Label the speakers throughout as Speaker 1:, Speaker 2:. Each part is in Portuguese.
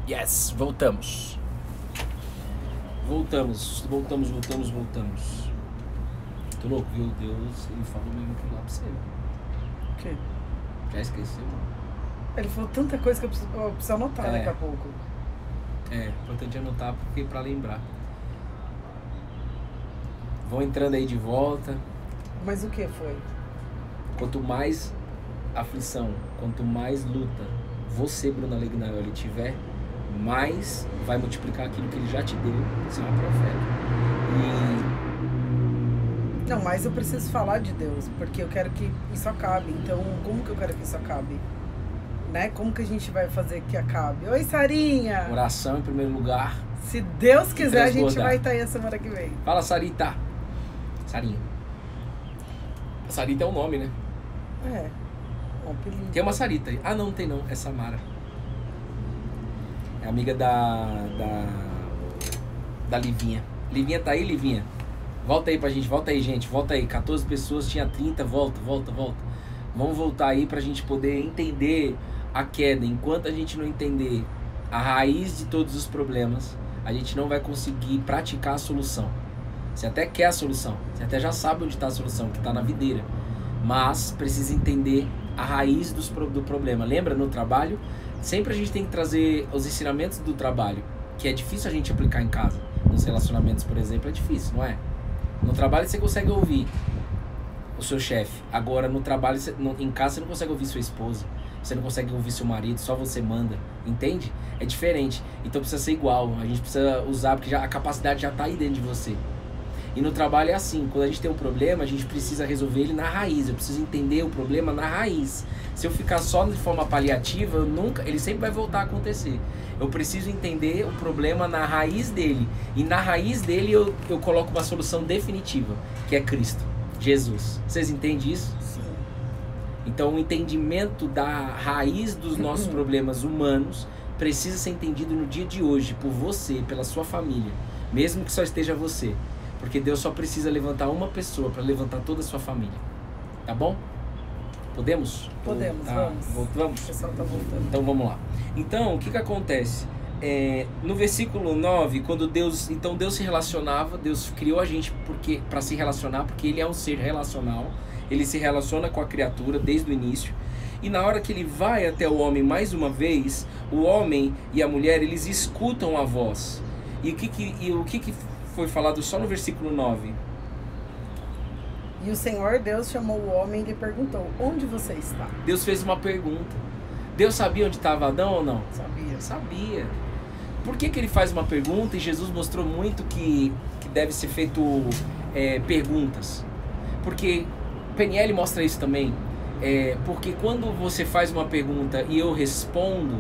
Speaker 1: Yes, voltamos. Voltamos. Tô louco, viu? Deus, ele falou mesmo que lá pra você.
Speaker 2: O quê?
Speaker 1: Já esqueceu?
Speaker 2: Ele falou tanta coisa que eu preciso anotar daqui a pouco.
Speaker 1: É, importante anotar porque pra lembrar. Vão entrando aí de volta.
Speaker 2: Mas o que foi?
Speaker 1: Quanto mais aflição, quanto mais luta você, Bruna Legnaioli, tiver, mais vai multiplicar aquilo que ele já te deu. Você é uma profeta.
Speaker 2: Não, mas eu preciso falar de Deus, porque eu quero que isso acabe. Então, como que eu quero que isso acabe? Né? Como que a gente vai fazer que acabe? Oi, Sarinha!
Speaker 1: Oração em primeiro lugar.
Speaker 2: Se Deus quiser, a gente
Speaker 1: transbordar.
Speaker 2: vai estar aí a semana que vem.
Speaker 1: Fala, Sarita. Sarinha. Sarita é um nome, né?
Speaker 2: É. Um apelido.
Speaker 1: Tem uma Sarita aí. Ah, não tem não. É Samara. É amiga da Livinha. Livinha tá aí, Livinha? Volta aí pra gente. Volta aí, gente. Volta aí. 14 pessoas, tinha 30. Volta. Vamos voltar aí pra gente poder entender a queda. Enquanto a gente não entender a raiz de todos os problemas, a gente não vai conseguir praticar a solução. Você até quer a solução. Você até já sabe onde está a solução, que está na videira. Mas precisa entender a raiz do problema. Lembra, no trabalho, sempre a gente tem que trazer os ensinamentos do trabalho, que é difícil a gente aplicar em casa. Nos relacionamentos, por exemplo, é difícil, não é? No trabalho você consegue ouvir o seu chefe. Agora, no trabalho, em casa, você não consegue ouvir sua esposa. Você não consegue ouvir seu marido, só você manda. Entende? É diferente. Então precisa ser igual. A gente precisa usar, porque a capacidade já está aí dentro de você. E no trabalho é assim, quando a gente tem um problema, a gente precisa resolver ele na raiz. Eu preciso entender o problema na raiz. Se eu ficar só de forma paliativa, ele sempre vai voltar a acontecer. Eu preciso entender o problema na raiz dele. E na raiz dele eu coloco uma solução definitiva, que é Cristo, Jesus. Vocês entendem isso?
Speaker 2: Sim.
Speaker 1: Então o entendimento da raiz dos nossos problemas humanos precisa ser entendido no dia de hoje, por você, pela sua família. Mesmo que só esteja você. Porque Deus só precisa levantar uma pessoa para levantar toda a sua família. Tá bom? Podemos?
Speaker 2: Podemos, vamos.
Speaker 1: Vamos?
Speaker 2: O pessoal tá voltando.
Speaker 1: Então vamos lá. Então, o que acontece? No versículo 9, quando Deus se relacionava, Deus criou a gente para se relacionar, porque Ele é um ser relacional. Ele se relaciona com a criatura desde o início. E na hora que Ele vai até o homem mais uma vez, o homem e a mulher, eles escutam a voz. E o que foi falado só no versículo 9?
Speaker 2: E o Senhor Deus chamou o homem e lhe perguntou: onde você está?
Speaker 1: Deus fez uma pergunta. Deus sabia onde estava Adão ou não?
Speaker 2: Sabia.
Speaker 1: Sabia. Por que Ele faz uma pergunta? E Jesus mostrou muito que deve ser feito perguntas. Porque PNL mostra isso também. Porque quando você faz uma pergunta e eu respondo,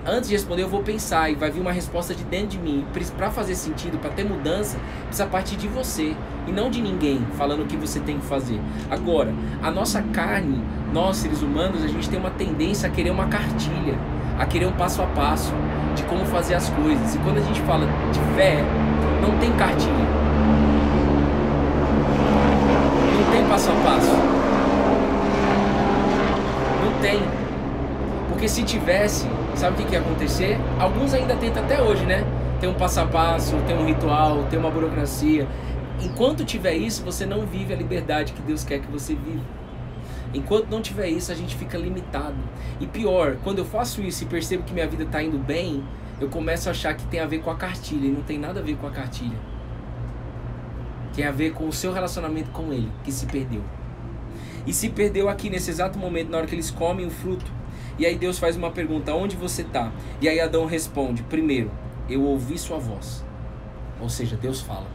Speaker 1: antes de responder eu vou pensar e vai vir uma resposta de dentro de mim. Para fazer sentido, para ter mudança, precisa partir de você e não de ninguém falando o que você tem que fazer. Agora, a nossa carne, nós seres humanos, a gente tem uma tendência a querer uma cartilha, a querer um passo a passo de como fazer as coisas. E quando a gente fala de fé, não tem cartilha, não tem passo a passo, não tem. Porque se tivesse, sabe o que ia acontecer? Alguns ainda tentam até hoje, né? Tem um passo a passo, tem um ritual, tem uma burocracia. Enquanto tiver isso, você não vive a liberdade que Deus quer que você viva. Enquanto não tiver isso, a gente fica limitado. E pior, quando eu faço isso e percebo que minha vida está indo bem, eu começo a achar que tem a ver com a cartilha. E não tem nada a ver com a cartilha. Tem a ver com o seu relacionamento com Ele, que se perdeu. E se perdeu aqui nesse exato momento, na hora que eles comem o fruto. E aí Deus faz uma pergunta: onde você está? E aí Adão responde: primeiro, eu ouvi sua voz. Ou seja, Deus fala.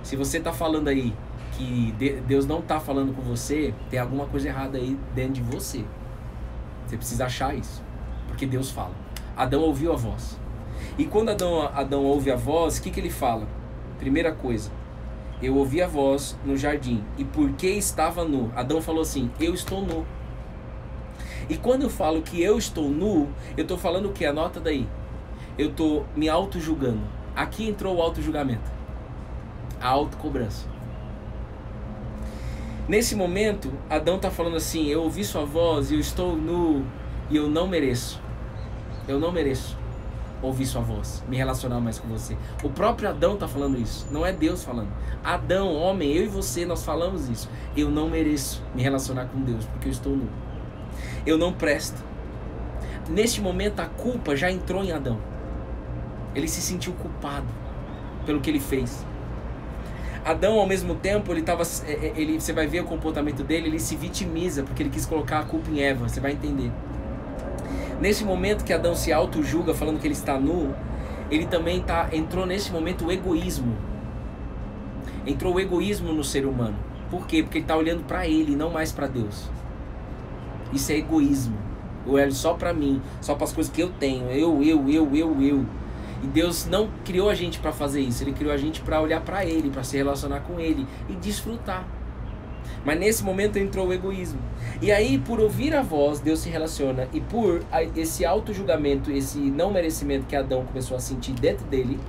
Speaker 1: Se você está falando aí que Deus não está falando com você, tem alguma coisa errada aí dentro de você. Você precisa achar isso, porque Deus fala. Adão ouviu a voz. E quando Adão ouve a voz, o que ele fala? Primeira coisa: eu ouvi a voz no jardim, e porque estava nu. Adão falou assim: eu estou nu. E quando eu falo que eu estou nu, eu estou falando o que? Anota daí. Eu estou me auto-julgando. Aqui entrou o auto-julgamento. A autocobrança. Nesse momento, Adão está falando assim: eu ouvi sua voz e eu estou nu e eu não mereço. Eu não mereço. ouvir sua voz, me relacionar mais com você. O próprio Adão está falando isso, não é Deus falando. Adão, homem, eu e você, nós falamos isso. Eu não mereço me relacionar com Deus, porque eu estou nu. Eu não presto. Neste momento a culpa já entrou em Adão. Ele se sentiu culpado pelo que ele fez. Adão, ao mesmo tempo, você vai ver o comportamento dele, ele se vitimiza, porque ele quis colocar a culpa em Eva, você vai entender. Nesse momento que Adão se auto-julga, falando que ele está nu, ele também entrou nesse momento o egoísmo. Entrou o egoísmo no ser humano. Por quê? Porque ele está olhando para ele, não mais para Deus. Isso é egoísmo. Eu olho só para mim, só para as coisas que eu tenho. Eu. E Deus não criou a gente para fazer isso. Ele criou a gente para olhar para Ele, para se relacionar com Ele e desfrutar. Mas nesse momento entrou o egoísmo. E aí, por ouvir a voz, Deus se relaciona. E por esse auto-julgamento, esse não merecimento que Adão começou a sentir dentro dele,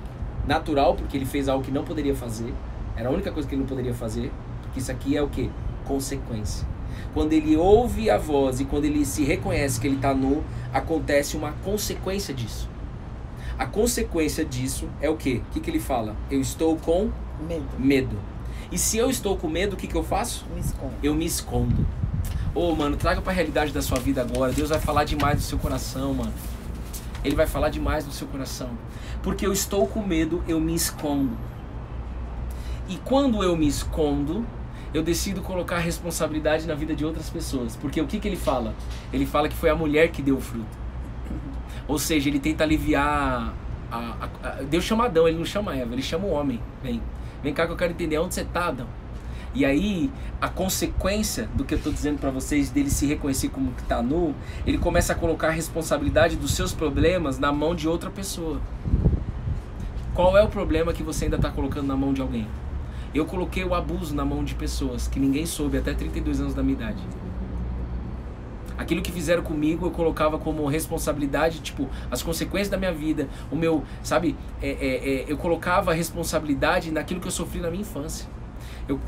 Speaker 1: natural, porque ele fez algo que não poderia fazer. Era a única coisa que ele não poderia fazer. Porque isso aqui é o quê? Consequência. Quando ele ouve a voz e quando ele se reconhece que ele está nu, acontece uma consequência disso. A consequência disso é o quê? O que ele fala? Eu estou com medo. E se eu estou com medo, o que eu faço? Eu me escondo. Mano, traga pra realidade da sua vida agora. Deus vai falar demais do seu coração, mano. Ele vai falar demais do seu coração. Porque eu estou com medo, eu me escondo. E quando eu me escondo, eu decido colocar a responsabilidade na vida de outras pessoas. Porque o que ele fala? Ele fala que foi a mulher que deu o fruto. Ou seja, ele tenta aliviar... Deus chama Adão, ele não chama Eva, ele chama o homem. Vem cá que eu quero entender onde você está, Adão. E aí, a consequência do que eu estou dizendo para vocês, dele se reconhecer como que está nu, ele começa a colocar a responsabilidade dos seus problemas na mão de outra pessoa. Qual é o problema que você ainda está colocando na mão de alguém? Eu coloquei o abuso na mão de pessoas que ninguém soube até 32 anos da minha idade. Aquilo que fizeram comigo eu colocava como responsabilidade, tipo, as consequências da minha vida, o meu, sabe, eu colocava a responsabilidade naquilo que eu sofri na minha infância.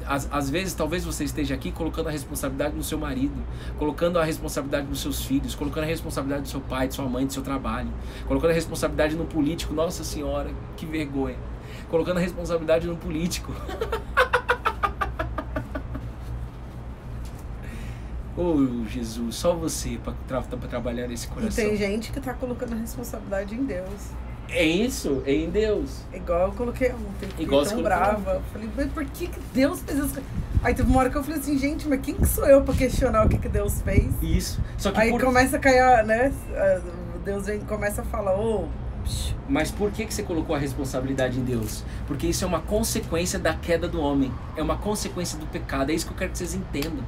Speaker 1: Às vezes, talvez você esteja aqui colocando a responsabilidade no seu marido, colocando a responsabilidade nos seus filhos, colocando a responsabilidade do seu pai, de sua mãe, do seu trabalho, colocando a responsabilidade no político, nossa senhora, que vergonha, colocando a responsabilidade no político. Jesus, só você para trabalhar nesse coração.
Speaker 2: E tem gente que tá colocando a responsabilidade em Deus.
Speaker 1: É isso, é em Deus.
Speaker 2: Igual eu coloquei ontem, fiquei
Speaker 1: Igual
Speaker 2: tão brava. Eu falei, mas por que Deus fez isso? Aí teve uma hora que eu falei assim, gente, mas quem que sou eu pra questionar o que Deus fez?
Speaker 1: Isso. Só que
Speaker 2: aí começa a cair, né? Deus começa a falar,
Speaker 1: Mas por que você colocou a responsabilidade em Deus? Porque isso é uma consequência da queda do homem. É uma consequência do pecado. É isso que eu quero que vocês entendam.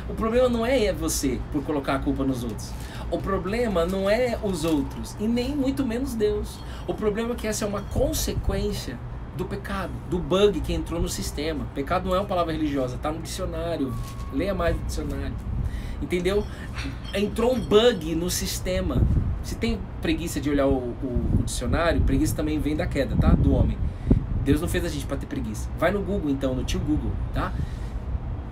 Speaker 1: O problema não é você por colocar a culpa nos outros. O problema não é os outros e nem muito menos Deus. O problema é que essa é uma consequência do pecado, do bug que entrou no sistema. Pecado não é uma palavra religiosa, está no dicionário. Leia mais no dicionário. Entendeu? Entrou um bug no sistema. Se tem preguiça de olhar o dicionário, preguiça também vem da queda, tá? Do homem. Deus não fez a gente para ter preguiça. Vai no Google então, no tio Google, tá?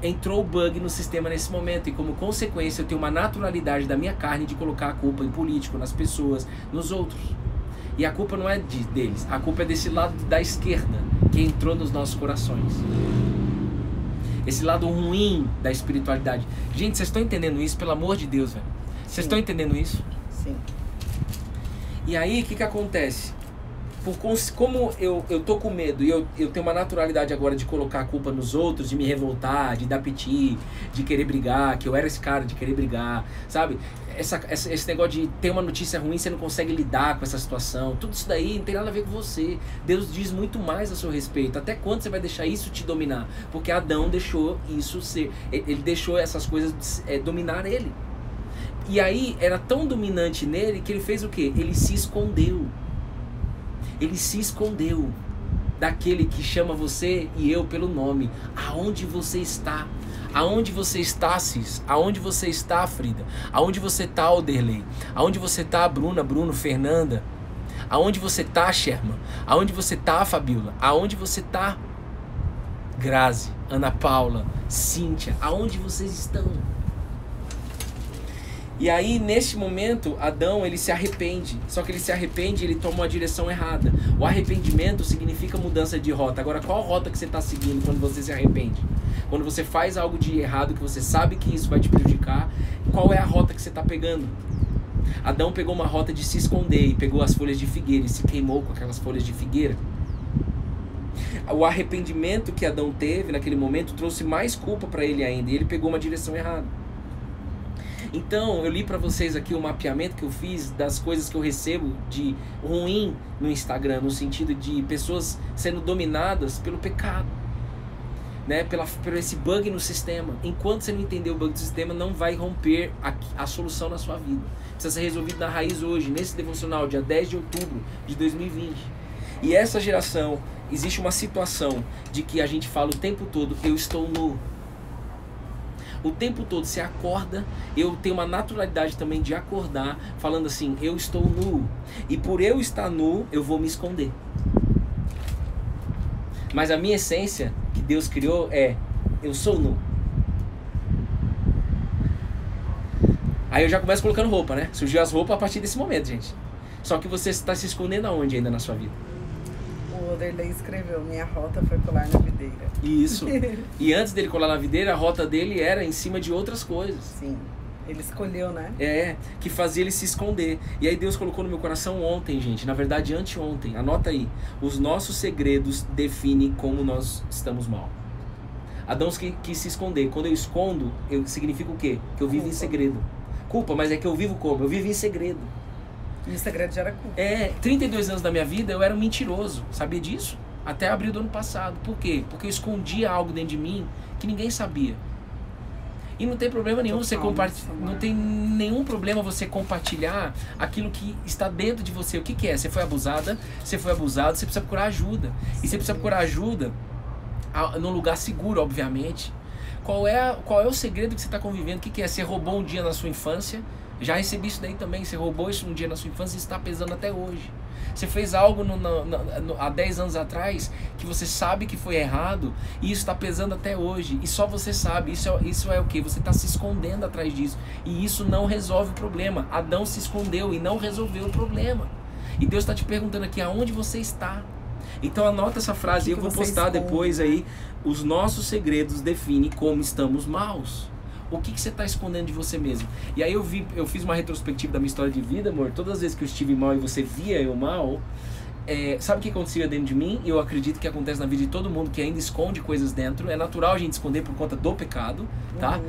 Speaker 1: Entrou o bug no sistema nesse momento e como consequência eu tenho uma naturalidade da minha carne de colocar a culpa em político, nas pessoas, nos outros. E a culpa não é deles, a culpa é desse lado da esquerda que entrou nos nossos corações. Esse lado ruim da espiritualidade. Gente, vocês estão entendendo isso? Pelo amor de Deus, velho. Vocês estão entendendo isso?
Speaker 2: Sim.
Speaker 1: E aí, o que acontece? Como eu tô com medo e eu tenho uma naturalidade agora de colocar a culpa nos outros, de me revoltar, de dar piti, de querer brigar, que eu era esse cara de querer brigar, sabe? Esse negócio de ter uma notícia ruim, você não consegue lidar com essa situação, tudo isso daí não tem nada a ver com você. Deus diz muito mais a seu respeito. Até quando você vai deixar isso te dominar? Porque Adão deixou isso ser, ele deixou essas coisas dominar ele. E aí era tão dominante nele que ele fez o quê? Ele se escondeu. Ele se escondeu daquele que chama você e eu pelo nome. Aonde você está? Aonde você está, Cis? Aonde você está, Frida? Aonde você está, Alderley? Aonde você está, Bruna, Bruno, Fernanda? Aonde você está, Sherman? Aonde você está, Fabiola? Aonde você está, Grazi, Ana Paula, Cíntia? Aonde vocês estão? E aí, neste momento, Adão, ele se arrepende. Só que ele se arrepende e ele toma uma direção errada. O arrependimento significa mudança de rota. Agora, qual rota que você está seguindo quando você se arrepende? Quando você faz algo de errado, que você sabe que isso vai te prejudicar, qual é a rota que você está pegando? Adão pegou uma rota de se esconder e pegou as folhas de figueira e se queimou com aquelas folhas de figueira. O arrependimento que Adão teve naquele momento trouxe mais culpa para ele ainda, e ele pegou uma direção errada. Então, eu li para vocês aqui o mapeamento que eu fiz das coisas que eu recebo de ruim no Instagram, no sentido de pessoas sendo dominadas pelo pecado, né? Por esse bug no sistema. Enquanto você não entender o bug do sistema, não vai romper a solução na sua vida. Precisa ser resolvido na raiz hoje, nesse devocional, dia 10 de outubro de 2020. E essa geração, existe uma situação de que a gente fala o tempo todo, eu estou nu. O tempo todo você acorda, eu tenho uma naturalidade também de acordar, falando assim, eu estou nu. E por eu estar nu, eu vou me esconder. Mas a minha essência, que Deus criou, é, eu sou nu. Aí eu já começo colocando roupa, né? Surgiu as roupas a partir desse momento, gente. Só que você está se escondendo aonde ainda na sua vida?
Speaker 2: O Oderley escreveu, minha rota foi colar na videira.
Speaker 1: Isso. E antes dele colar na videira, a rota dele era em cima de outras coisas.
Speaker 2: Sim. Ele escolheu, né?
Speaker 1: É, que fazia ele se esconder. E aí Deus colocou no meu coração ontem, gente. Na verdade, anteontem. Anota aí. Os nossos segredos definem como nós estamos mal. Adão quis se esconder. Quando eu escondo, significa o quê? Que eu vivo em segredo. Culpa, mas é que eu vivo como? Eu vivo em segredo.
Speaker 2: E o segredo já era culpa.
Speaker 1: 32 anos da minha vida eu era um mentiroso. Sabia disso? Até abril do ano passado. Por quê? Porque eu escondia algo dentro de mim que ninguém sabia. E não tem problema nenhum você compartilhar. Não tem nenhum problema você compartilhar aquilo que está dentro de você. O que que é? Você foi abusada, você foi abusado, você precisa procurar ajuda. E você precisa procurar ajuda num lugar seguro, obviamente. Qual é o segredo que você está convivendo? O que que é? Você roubou um dia na sua infância? Já recebi isso daí também. Você roubou isso um dia na sua infância e está pesando até hoje. Você fez algo há 10 anos atrás que você sabe que foi errado e isso está pesando até hoje. E só você sabe. Isso é o que? Você está se escondendo atrás disso. E isso não resolve o problema. Adão se escondeu e não resolveu o problema. E Deus está te perguntando aqui aonde você está. Então anota essa frase. Eu vou postar depois aí. Os nossos segredos definem como estamos maus. O que você está escondendo de você mesmo? E aí eu fiz uma retrospectiva da minha história de vida, amor. Todas as vezes que eu estive mal e você via eu mal, sabe o que acontecia dentro de mim? Eu acredito que acontece na vida de todo mundo que ainda esconde coisas dentro. É natural a gente esconder por conta do pecado, tá?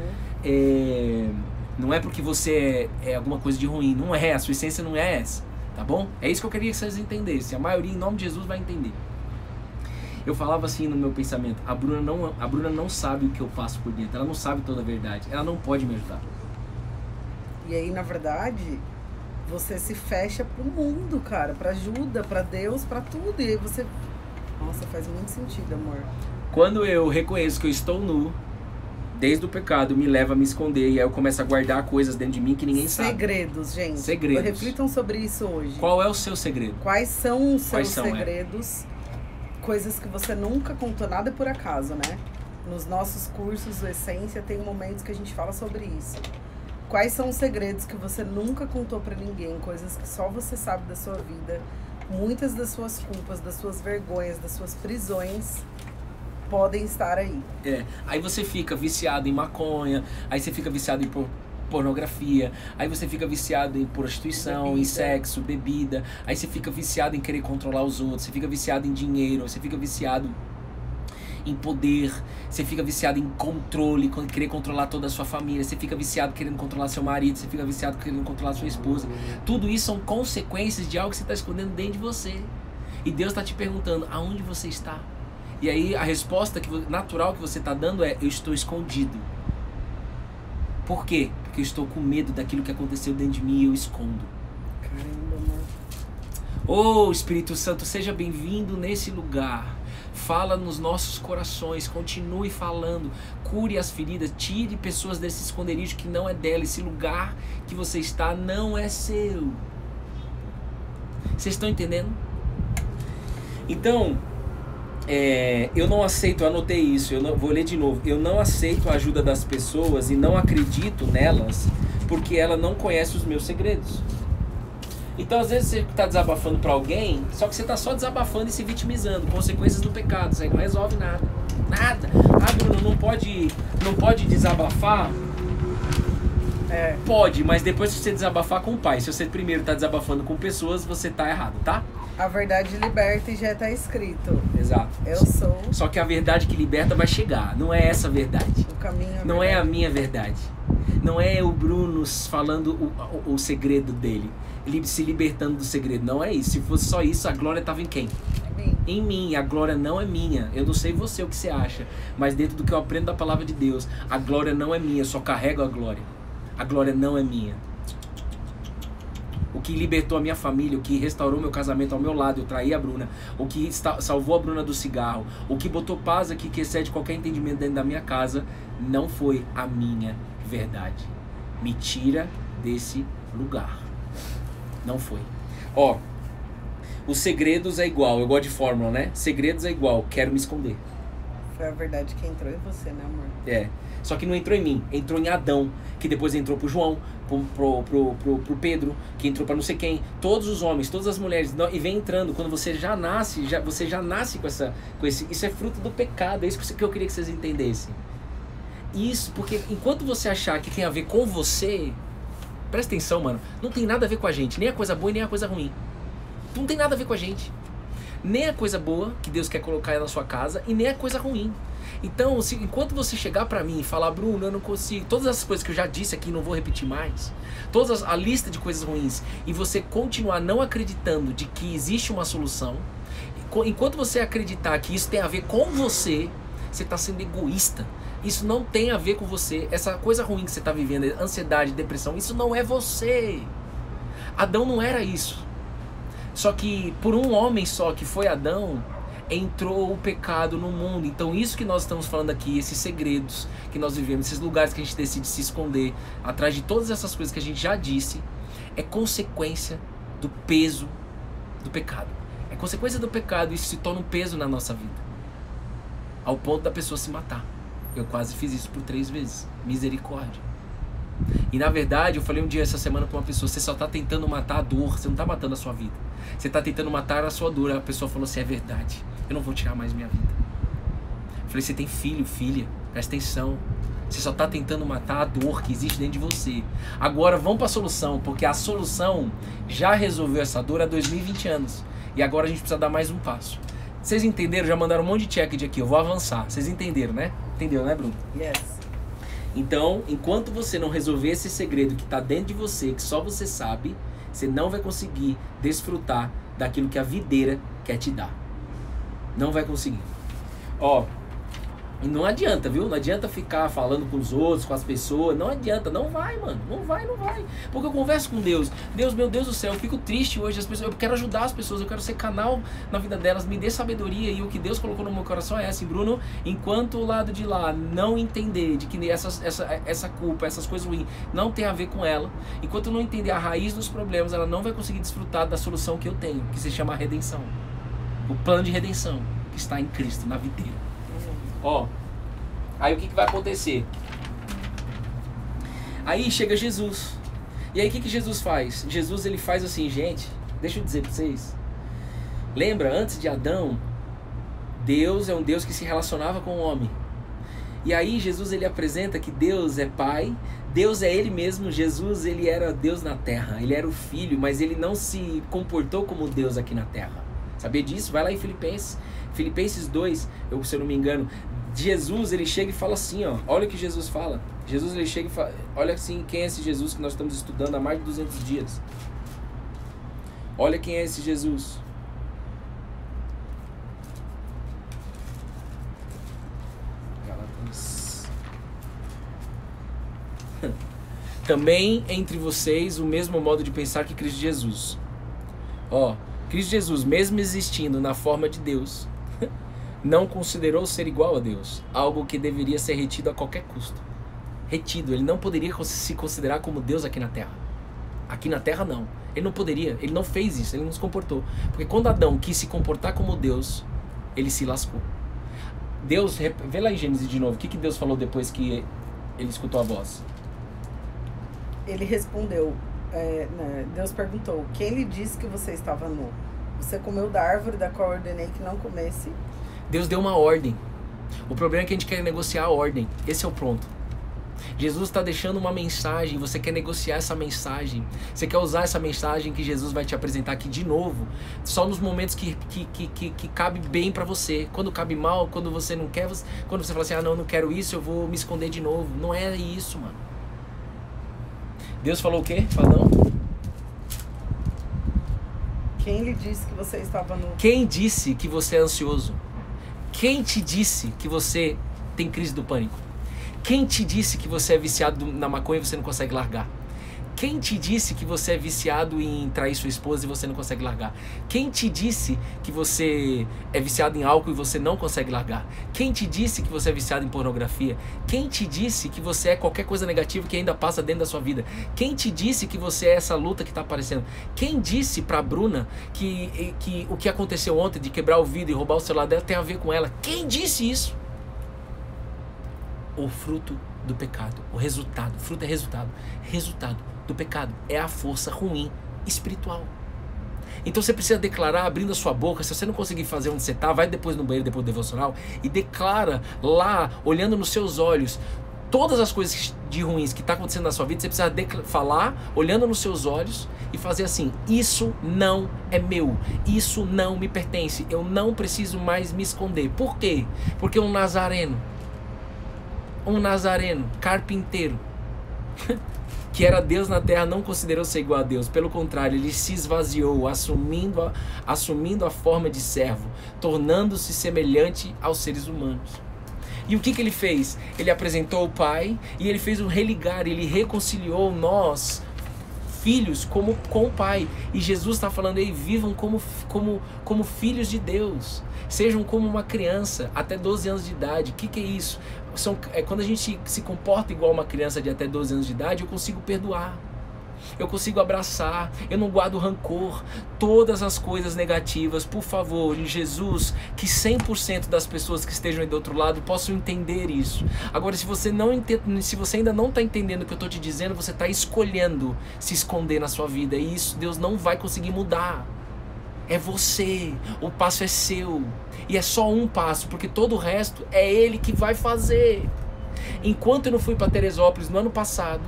Speaker 1: Não é porque você é alguma coisa de ruim. Não é, a sua essência não é essa, tá bom? É isso que eu queria que vocês entendessem. A maioria, em nome de Jesus, vai entender. Eu falava assim no meu pensamento, a Bruna não sabe o que eu passo por dentro, ela não sabe toda a verdade, ela não pode me ajudar.
Speaker 2: E aí, na verdade, você se fecha pro mundo, cara, pra ajuda, pra Deus, pra tudo. E aí você... Nossa, faz muito sentido, amor.
Speaker 1: Quando eu reconheço que eu estou nu, desde o pecado, me leva a me esconder, e aí eu começo a guardar coisas dentro de mim que ninguém sabe.
Speaker 2: Segredos, gente.
Speaker 1: Segredos.
Speaker 2: Reflitam sobre isso hoje.
Speaker 1: Qual é o seu segredo?
Speaker 2: Quais são os seus segredos? Coisas que você nunca contou, nada por acaso, né? Nos nossos cursos do Essência tem momentos que a gente fala sobre isso. Quais são os segredos que você nunca contou pra ninguém? Coisas que só você sabe da sua vida. Muitas das suas culpas, das suas vergonhas, das suas prisões podem estar aí.
Speaker 1: Aí você fica viciado em maconha, aí você fica viciado em pornografia, aí você fica viciado em prostituição, em sexo, bebida, aí você fica viciado em querer controlar os outros, você fica viciado em dinheiro, você fica viciado em poder, você fica viciado em controle, querer controlar toda a sua família, você fica viciado querendo controlar seu marido, você fica viciado querendo controlar sua esposa. Tudo isso são consequências de algo que você está escondendo dentro de você. E Deus está te perguntando, aonde você está? E aí a resposta natural que você está dando é, eu estou escondido. Por quê? Porque eu estou com medo daquilo que aconteceu dentro de mim e eu escondo.
Speaker 2: Caramba, amor.
Speaker 1: Oh, Espírito Santo, seja bem-vindo nesse lugar. Fala nos nossos corações, continue falando, cure as feridas, tire pessoas desse esconderijo que não é dela. Esse lugar que você está não é seu. Vocês estão entendendo? Então, eu não aceito, eu anotei isso, vou ler de novo. Eu não aceito a ajuda das pessoas e não acredito nelas porque ela não conhece os meus segredos. Então, às vezes, você está desabafando para alguém, só que você está só desabafando e se vitimizando. Consequências do pecado. Isso aí não resolve nada. Nada. Ah, Bruno, não pode desabafar? Pode, mas depois que você desabafar com o pai. Se você primeiro está desabafando com pessoas, você está errado, tá?
Speaker 2: A verdade liberta e já está escrito.
Speaker 1: Exato.
Speaker 2: Eu sou.
Speaker 1: Só que a verdade que liberta vai chegar. Não é essa a verdade.
Speaker 2: O caminho é
Speaker 1: não é a minha verdade. Não é o Bruno falando o segredo dele. Se libertando do segredo. Não é isso. Se fosse só isso, a glória estava em quem? Em mim. A glória não é minha. Eu não sei você o que você acha, mas dentro do que eu aprendo da palavra de Deus, a glória não é minha. Eu só carrego a glória. A glória não é minha. O que libertou a minha família, o que restaurou meu casamento ao meu lado, eu traí a Bruna, o que salvou a Bruna do cigarro, o que botou paz aqui que excede qualquer entendimento dentro da minha casa, não foi a minha verdade. Me tira desse lugar. Não foi. Ó, os segredos é igual, eu gosto de fórmula, né? Segredos é igual, quero me esconder.
Speaker 2: Foi a verdade que entrou em você, né, amor?
Speaker 1: É. Só que não entrou em mim, entrou em Adão, que depois entrou pro João, pro Pedro, que entrou para não sei quem, todos os homens, todas as mulheres, e vem entrando. Quando você já nasce, você já nasce com esse, isso é fruto do pecado. É isso que eu queria que vocês entendessem. Isso, porque enquanto você achar que tem a ver com você, presta atenção, mano, não tem nada a ver com a gente, nem a coisa boa e nem a coisa ruim. Não tem nada a ver com a gente, nem a coisa boa que Deus quer colocar na sua casa e nem a coisa ruim. Então, enquanto você chegar pra mim e falar, Bruno, eu não consigo, todas as coisas que eu já disse aqui, não vou repetir mais, a lista de coisas ruins, e você continuar não acreditando de que existe uma solução, enquanto você acreditar que isso tem a ver com você, você está sendo egoísta. Isso não tem a ver com você. Essa coisa ruim que você está vivendo, ansiedade, depressão, isso não é você. Adão não era isso. Só que por um homem só, que foi Adão, entrou o pecado no mundo. Então isso que nós estamos falando aqui, esses segredos que nós vivemos, esses lugares que a gente decide se esconder atrás de todas essas coisas que a gente já disse, é consequência do peso do pecado. É consequência do pecado, e isso se torna um peso na nossa vida, ao ponto da pessoa se matar. Eu quase fiz isso por 3 vezes. Misericórdia. E na verdade, eu falei um dia essa semana com uma pessoa, você só está tentando matar a dor, você não está matando a sua vida. Você está tentando matar a sua dor. A pessoa falou assim, é verdade, eu não vou tirar mais minha vida. Eu falei, você tem filho, filha, presta atenção. Você só está tentando matar a dor que existe dentro de você. Agora vamos para a solução, porque a solução já resolveu essa dor há 2020 anos. E agora a gente precisa dar mais um passo. Vocês entenderam? Já mandaram um monte de check de aqui, eu vou avançar. Vocês entenderam, né? Entendeu, né, Bruno?
Speaker 2: Yes.
Speaker 1: Então, enquanto você não resolver esse segredo que está dentro de você, que só você sabe, você não vai conseguir desfrutar daquilo que a videira quer te dar. Não vai conseguir. Ó, e não adianta, viu? Não adianta ficar falando com os outros, com as pessoas. Não adianta, não vai, mano. Não vai. Porque eu converso com Deus. Deus, meu Deus do céu, eu fico triste hoje. As pessoas, eu quero ajudar as pessoas, eu quero ser canal na vida delas. Me dê sabedoria. E o que Deus colocou no meu coração é assim, Bruno, enquanto o lado de lá não entender de que essa culpa, essas coisas ruins, não tem a ver com ela, enquanto não entender a raiz dos problemas, ela não vai conseguir desfrutar da solução que eu tenho, que se chama redenção. O plano de redenção que está em Cristo, na videira. Ó, aí o que vai acontecer? Aí chega Jesus. E aí o que Jesus faz? Jesus, ele faz assim, gente, deixa eu dizer pra vocês. Lembra, antes de Adão, Deus é um Deus que se relacionava com o homem. E aí Jesus, ele apresenta que Deus é Pai, Deus é Ele mesmo. Jesus, ele era Deus na terra, ele era o Filho, mas ele não se comportou como Deus aqui na terra. Sabia disso? Vai lá em Filipenses 2, se eu não me engano. Jesus, ele chega e fala assim, ó, olha o que Jesus fala. Jesus, ele chega e fala, olha assim, quem é esse Jesus que nós estamos estudando há mais de 200 dias. Olha quem é esse Jesus. Também entre vocês o mesmo modo de pensar que Cristo Jesus. Ó, Cristo Jesus, mesmo existindo na forma de Deus, não considerou ser igual a Deus, algo que deveria ser retido a qualquer custo. Retido, ele não poderia se considerar como Deus aqui na terra. Aqui na terra não, ele não poderia, ele não fez isso, ele não se comportou. Porque quando Adão quis se comportar como Deus, ele se lascou. Deus, vê lá em Gênesis de novo, o que Deus falou depois que ele escutou a voz?
Speaker 2: Ele respondeu, Deus perguntou, quem lhe disse que você estava nu? Você comeu da árvore da qual eu ordenei que não comesse?
Speaker 1: Deus deu uma ordem. O problema é que a gente quer negociar a ordem. Esse é o ponto. Jesus está deixando uma mensagem, você quer negociar essa mensagem. Você quer usar essa mensagem que Jesus vai te apresentar aqui de novo, só nos momentos que cabe bem pra você. Quando cabe mal, quando você não quer, quando você fala assim, não quero isso, eu vou me esconder de novo. Não é isso, mano. Deus falou o quê? Fala não.
Speaker 2: Quem lhe disse que você estava nu?
Speaker 1: Quem disse que você é ansioso? Quem te disse que você tem crise do pânico? Quem te disse que você é viciado na maconha e você não consegue largar? Quem te disse que você é viciado em trair sua esposa e você não consegue largar? Quem te disse que você é viciado em álcool e você não consegue largar? Quem te disse que você é viciado em pornografia? Quem te disse que você é qualquer coisa negativa que ainda passa dentro da sua vida? Quem te disse que você é essa luta que está aparecendo? Quem disse pra Bruna que o que aconteceu ontem de quebrar o vidro e roubar o celular dela tem a ver com ela? Quem disse isso? O fruto do pecado, o resultado, fruto é resultado do pecado é a força ruim espiritual. Então você precisa declarar abrindo a sua boca. Se você não conseguir fazer onde você está, vai depois no banheiro, depois do devocional, e declara lá, olhando nos seus olhos, todas as coisas de ruins que está acontecendo na sua vida. Você precisa falar, olhando nos seus olhos, e fazer assim: isso não é meu, isso não me pertence, eu não preciso mais me esconder. Por quê? Porque um nazareno, carpinteiro, que era Deus na terra, não considerou ser igual a Deus. Pelo contrário, ele se esvaziou, assumindo a forma de servo, tornando-se semelhante aos seres humanos. E o que ele fez? Ele apresentou o Pai e ele fez um religar, ele reconciliou nós, filhos, com o Pai. E Jesus está falando aí: vivam como filhos de Deus. Sejam como uma criança até 12 anos de idade. O que é isso? Quando a gente se comporta igual uma criança de até 12 anos de idade, eu consigo perdoar, eu consigo abraçar, eu não guardo rancor. Todas as coisas negativas, por favor, em Jesus, que 100% das pessoas que estejam aí do outro lado possam entender isso. Agora, se você ainda não está entendendo o que eu estou te dizendo, você está escolhendo se esconder na sua vida, e isso Deus não vai conseguir mudar. É você, o passo é seu, e é só um passo, porque todo o resto é Ele que vai fazer. Enquanto eu não fui para Teresópolis no ano passado,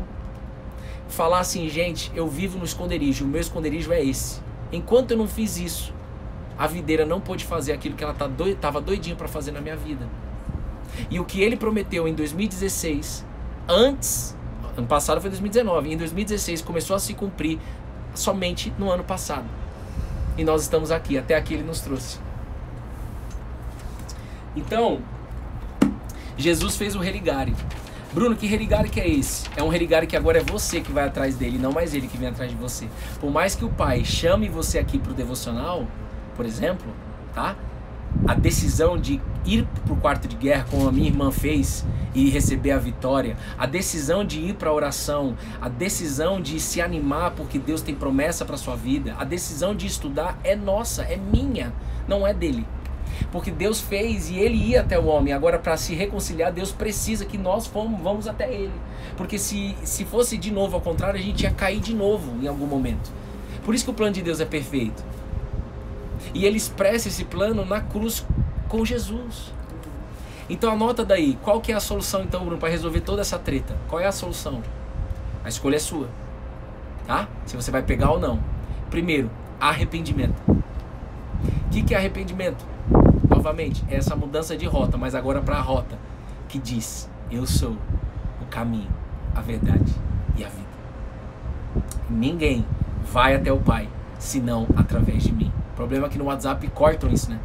Speaker 1: falar assim: gente, eu vivo no esconderijo, o meu esconderijo é esse. Enquanto eu não fiz isso, a videira não pôde fazer aquilo que ela estava doidinha para fazer na minha vida. E o que Ele prometeu em 2016, ano passado foi 2019, e em 2016 começou a se cumprir somente no ano passado. E nós estamos aqui, até aqui Ele nos trouxe. Então, Jesus fez o religare. Bruno, que religare que é esse? É um religare que agora é você que vai atrás dele, não mais ele que vem atrás de você. Por mais que o Pai chame você aqui para o devocional, por exemplo, tá? A decisão de ir para o quarto de guerra, como a minha irmã fez, e receber a vitória, a decisão de ir para a oração, a decisão de se animar porque Deus tem promessa para a sua vida, a decisão de estudar é nossa, é minha, não é dele. Porque Deus fez e Ele ia até o homem. Agora, para se reconciliar, Deus precisa que nós vamos até Ele. Porque se fosse de novo ao contrário, a gente ia cair de novo em algum momento. Por isso que o plano de Deus é perfeito. E Ele expressa esse plano na cruz com Jesus. Então anota daí, qual que é a solução então, Bruno, para resolver toda essa treta? Qual é a solução? A escolha é sua, tá? Se você vai pegar ou não. Primeiro, arrependimento. O que é arrependimento? Novamente, é essa mudança de rota, mas agora para a rota que diz: eu sou o caminho, a verdade e a vida. Ninguém vai até o Pai senão através de mim. O problema é que no WhatsApp cortam isso, né?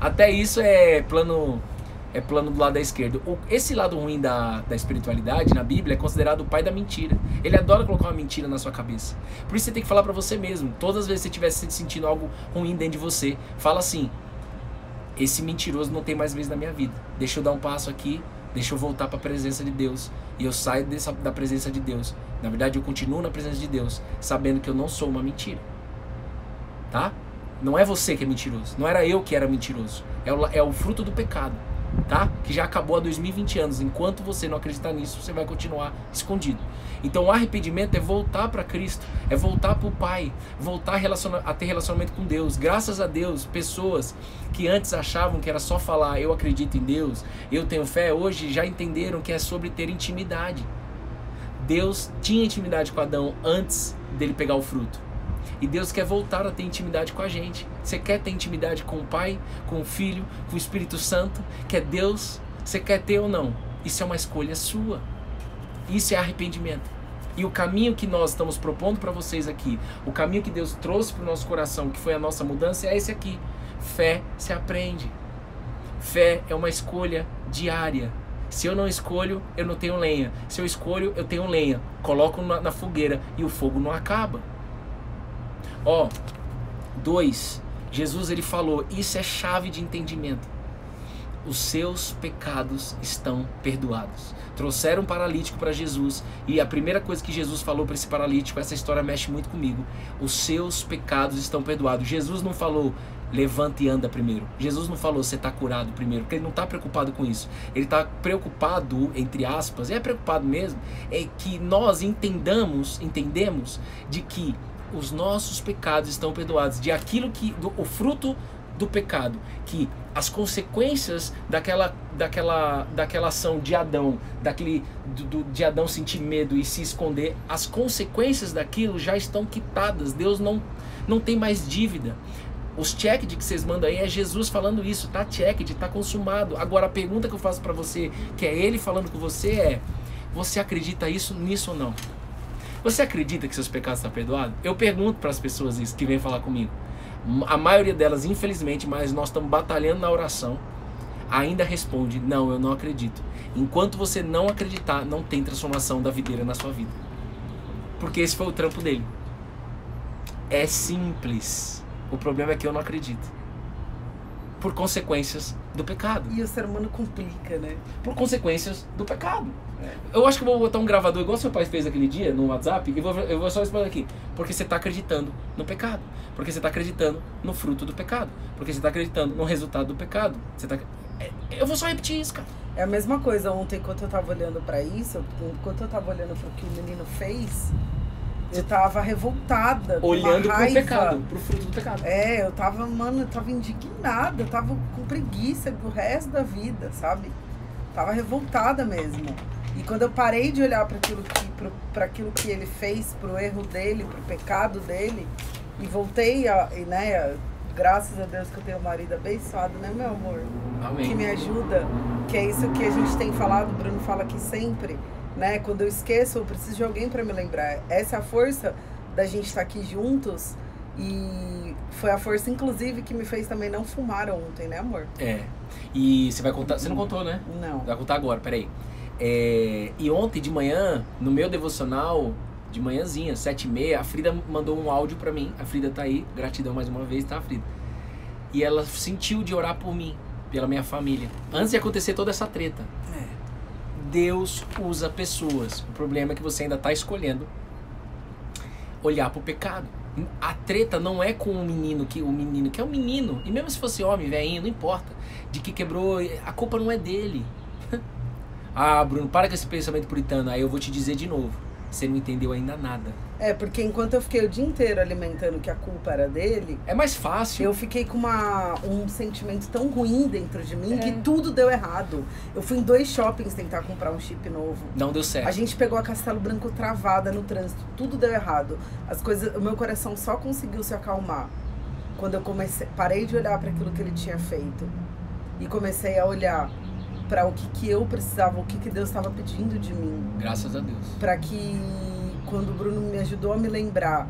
Speaker 1: Até isso é plano do lado da esquerda. Esse lado ruim da espiritualidade na Bíblia é considerado o pai da mentira. Ele adora colocar uma mentira na sua cabeça. Por isso você tem que falar pra você mesmo. Todas as vezes que você estiver sentindo algo ruim dentro de você, fala assim: esse mentiroso não tem mais vez na minha vida. Deixa eu dar um passo aqui, deixa eu voltar para a presença de Deus. E eu saio da presença de Deus. Na verdade, eu continuo na presença de Deus, sabendo que eu não sou uma mentira. Tá? Não é você que é mentiroso. Não era eu que era mentiroso. É o fruto do pecado. tá? Que já acabou há 2020 anos. Enquanto você não acreditar nisso, você vai continuar escondido. Então o arrependimento é voltar para Cristo, é voltar para o Pai, voltar a ter relacionamento com Deus. Graças a Deus, pessoas que antes achavam que era só falar eu acredito em Deus, eu tenho fé, hoje já entenderam que é sobre ter intimidade. Deus tinha intimidade com Adão antes dele pegar o fruto. E Deus quer voltar a ter intimidade com a gente. Você quer ter intimidade com o Pai, com o Filho, com o Espírito Santo? Que é Deus? Você quer ter ou não? Isso é uma escolha sua. Isso é arrependimento. E o caminho que nós estamos propondo para vocês aqui, o caminho que Deus trouxe para o nosso coração, que foi a nossa mudança, é esse aqui. Fé se aprende. Fé é uma escolha diária. Se eu não escolho, eu não tenho lenha. Se eu escolho, eu tenho lenha. Coloco na fogueira e o fogo não acaba. 2. Jesus ele falou, isso é chave de entendimento. Os seus pecados estão perdoados. Trouxeram um paralítico para Jesus e a primeira coisa que Jesus falou para esse paralítico, essa história mexe muito comigo, os seus pecados estão perdoados. Jesus não falou, levanta e anda primeiro. Jesus não falou, você está curado primeiro, porque ele não está preocupado com isso. Ele está preocupado, entre aspas, é preocupado mesmo, é que nós entendemos de que os nossos pecados estão perdoados, de aquilo que, o fruto do pecado, que as consequências daquela ação de Adão, de Adão sentir medo e se esconder, as consequências daquilo já estão quitadas. Deus não tem mais dívida. Os checked que vocês mandam aí é Jesus falando isso, tá checked, tá consumado. Agora a pergunta que eu faço para você, que é ele falando com você, é: você acredita nisso ou não? Você acredita que seus pecados estão perdoados? Eu pergunto para as pessoas isso que vêm falar comigo. A maioria delas, infelizmente, mas nós estamos batalhando na oração, ainda responde, não, eu não acredito. Enquanto você não acreditar, não tem transformação da videira na sua vida. Porque esse foi o trampo dele. É simples. O problema é que eu não acredito. Por consequências do pecado.
Speaker 2: E o ser humano complica, né?
Speaker 1: Por consequências do pecado. Eu acho que eu vou botar um gravador igual seu pai fez aquele dia no WhatsApp e eu vou só explicar aqui. Porque você está acreditando no pecado. Porque você está acreditando no fruto do pecado. Porque você está acreditando no resultado do pecado. Eu vou só repetir isso, cara.
Speaker 2: É a mesma coisa ontem, enquanto eu tava olhando pra isso, enquanto eu tava olhando pro que o menino fez, eu tava revoltada.
Speaker 1: Olhando pro pecado, pro fruto do pecado.
Speaker 2: Eu tava indignada, eu tava com preguiça pro resto da vida, sabe? Tava revoltada mesmo. E quando eu parei de olhar para aquilo que ele fez, pro erro dele, pro pecado dele, e voltei graças a Deus que eu tenho um marido abençoado, né, meu amor?
Speaker 1: Amém.
Speaker 2: Que me ajuda, que é isso que a gente tem falado, o Bruno fala aqui sempre, né? Quando eu esqueço, eu preciso de alguém para me lembrar. Essa é a força da gente estar aqui juntos, e foi a força, inclusive, que me fez também não fumar ontem, né, amor?
Speaker 1: E você vai contar, você não contou, né?
Speaker 2: Não.
Speaker 1: Vai contar agora, peraí. E ontem de manhã, no meu devocional, de manhãzinha, 7h30, a Frida mandou um áudio pra mim. A Frida tá aí, gratidão mais uma vez, tá, Frida? E ela sentiu de orar por mim, pela minha família, antes de acontecer toda essa treta. Deus usa pessoas. O problema é que você ainda tá escolhendo olhar pro pecado. A treta não é com o menino que é um menino, e mesmo se fosse homem, velhinho, não importa, de que quebrou, a culpa não é dele. Ah, Bruno, para com esse pensamento puritano. Aí eu vou te dizer de novo, você não entendeu ainda nada.
Speaker 2: Porque enquanto eu fiquei o dia inteiro alimentando que a culpa era dele,
Speaker 1: é mais fácil.
Speaker 2: Eu fiquei com um sentimento tão ruim dentro de mim que tudo deu errado. Eu fui em 2 shoppings tentar comprar um chip novo.
Speaker 1: Não deu certo.
Speaker 2: A gente pegou a Castelo Branco travada no trânsito, tudo deu errado. O meu coração só conseguiu se acalmar quando eu parei de olhar para aquilo que ele tinha feito e comecei a olhar para o que eu precisava, o que Deus estava pedindo de mim.
Speaker 1: Graças a Deus.
Speaker 2: Para que, quando o Bruno me ajudou a me lembrar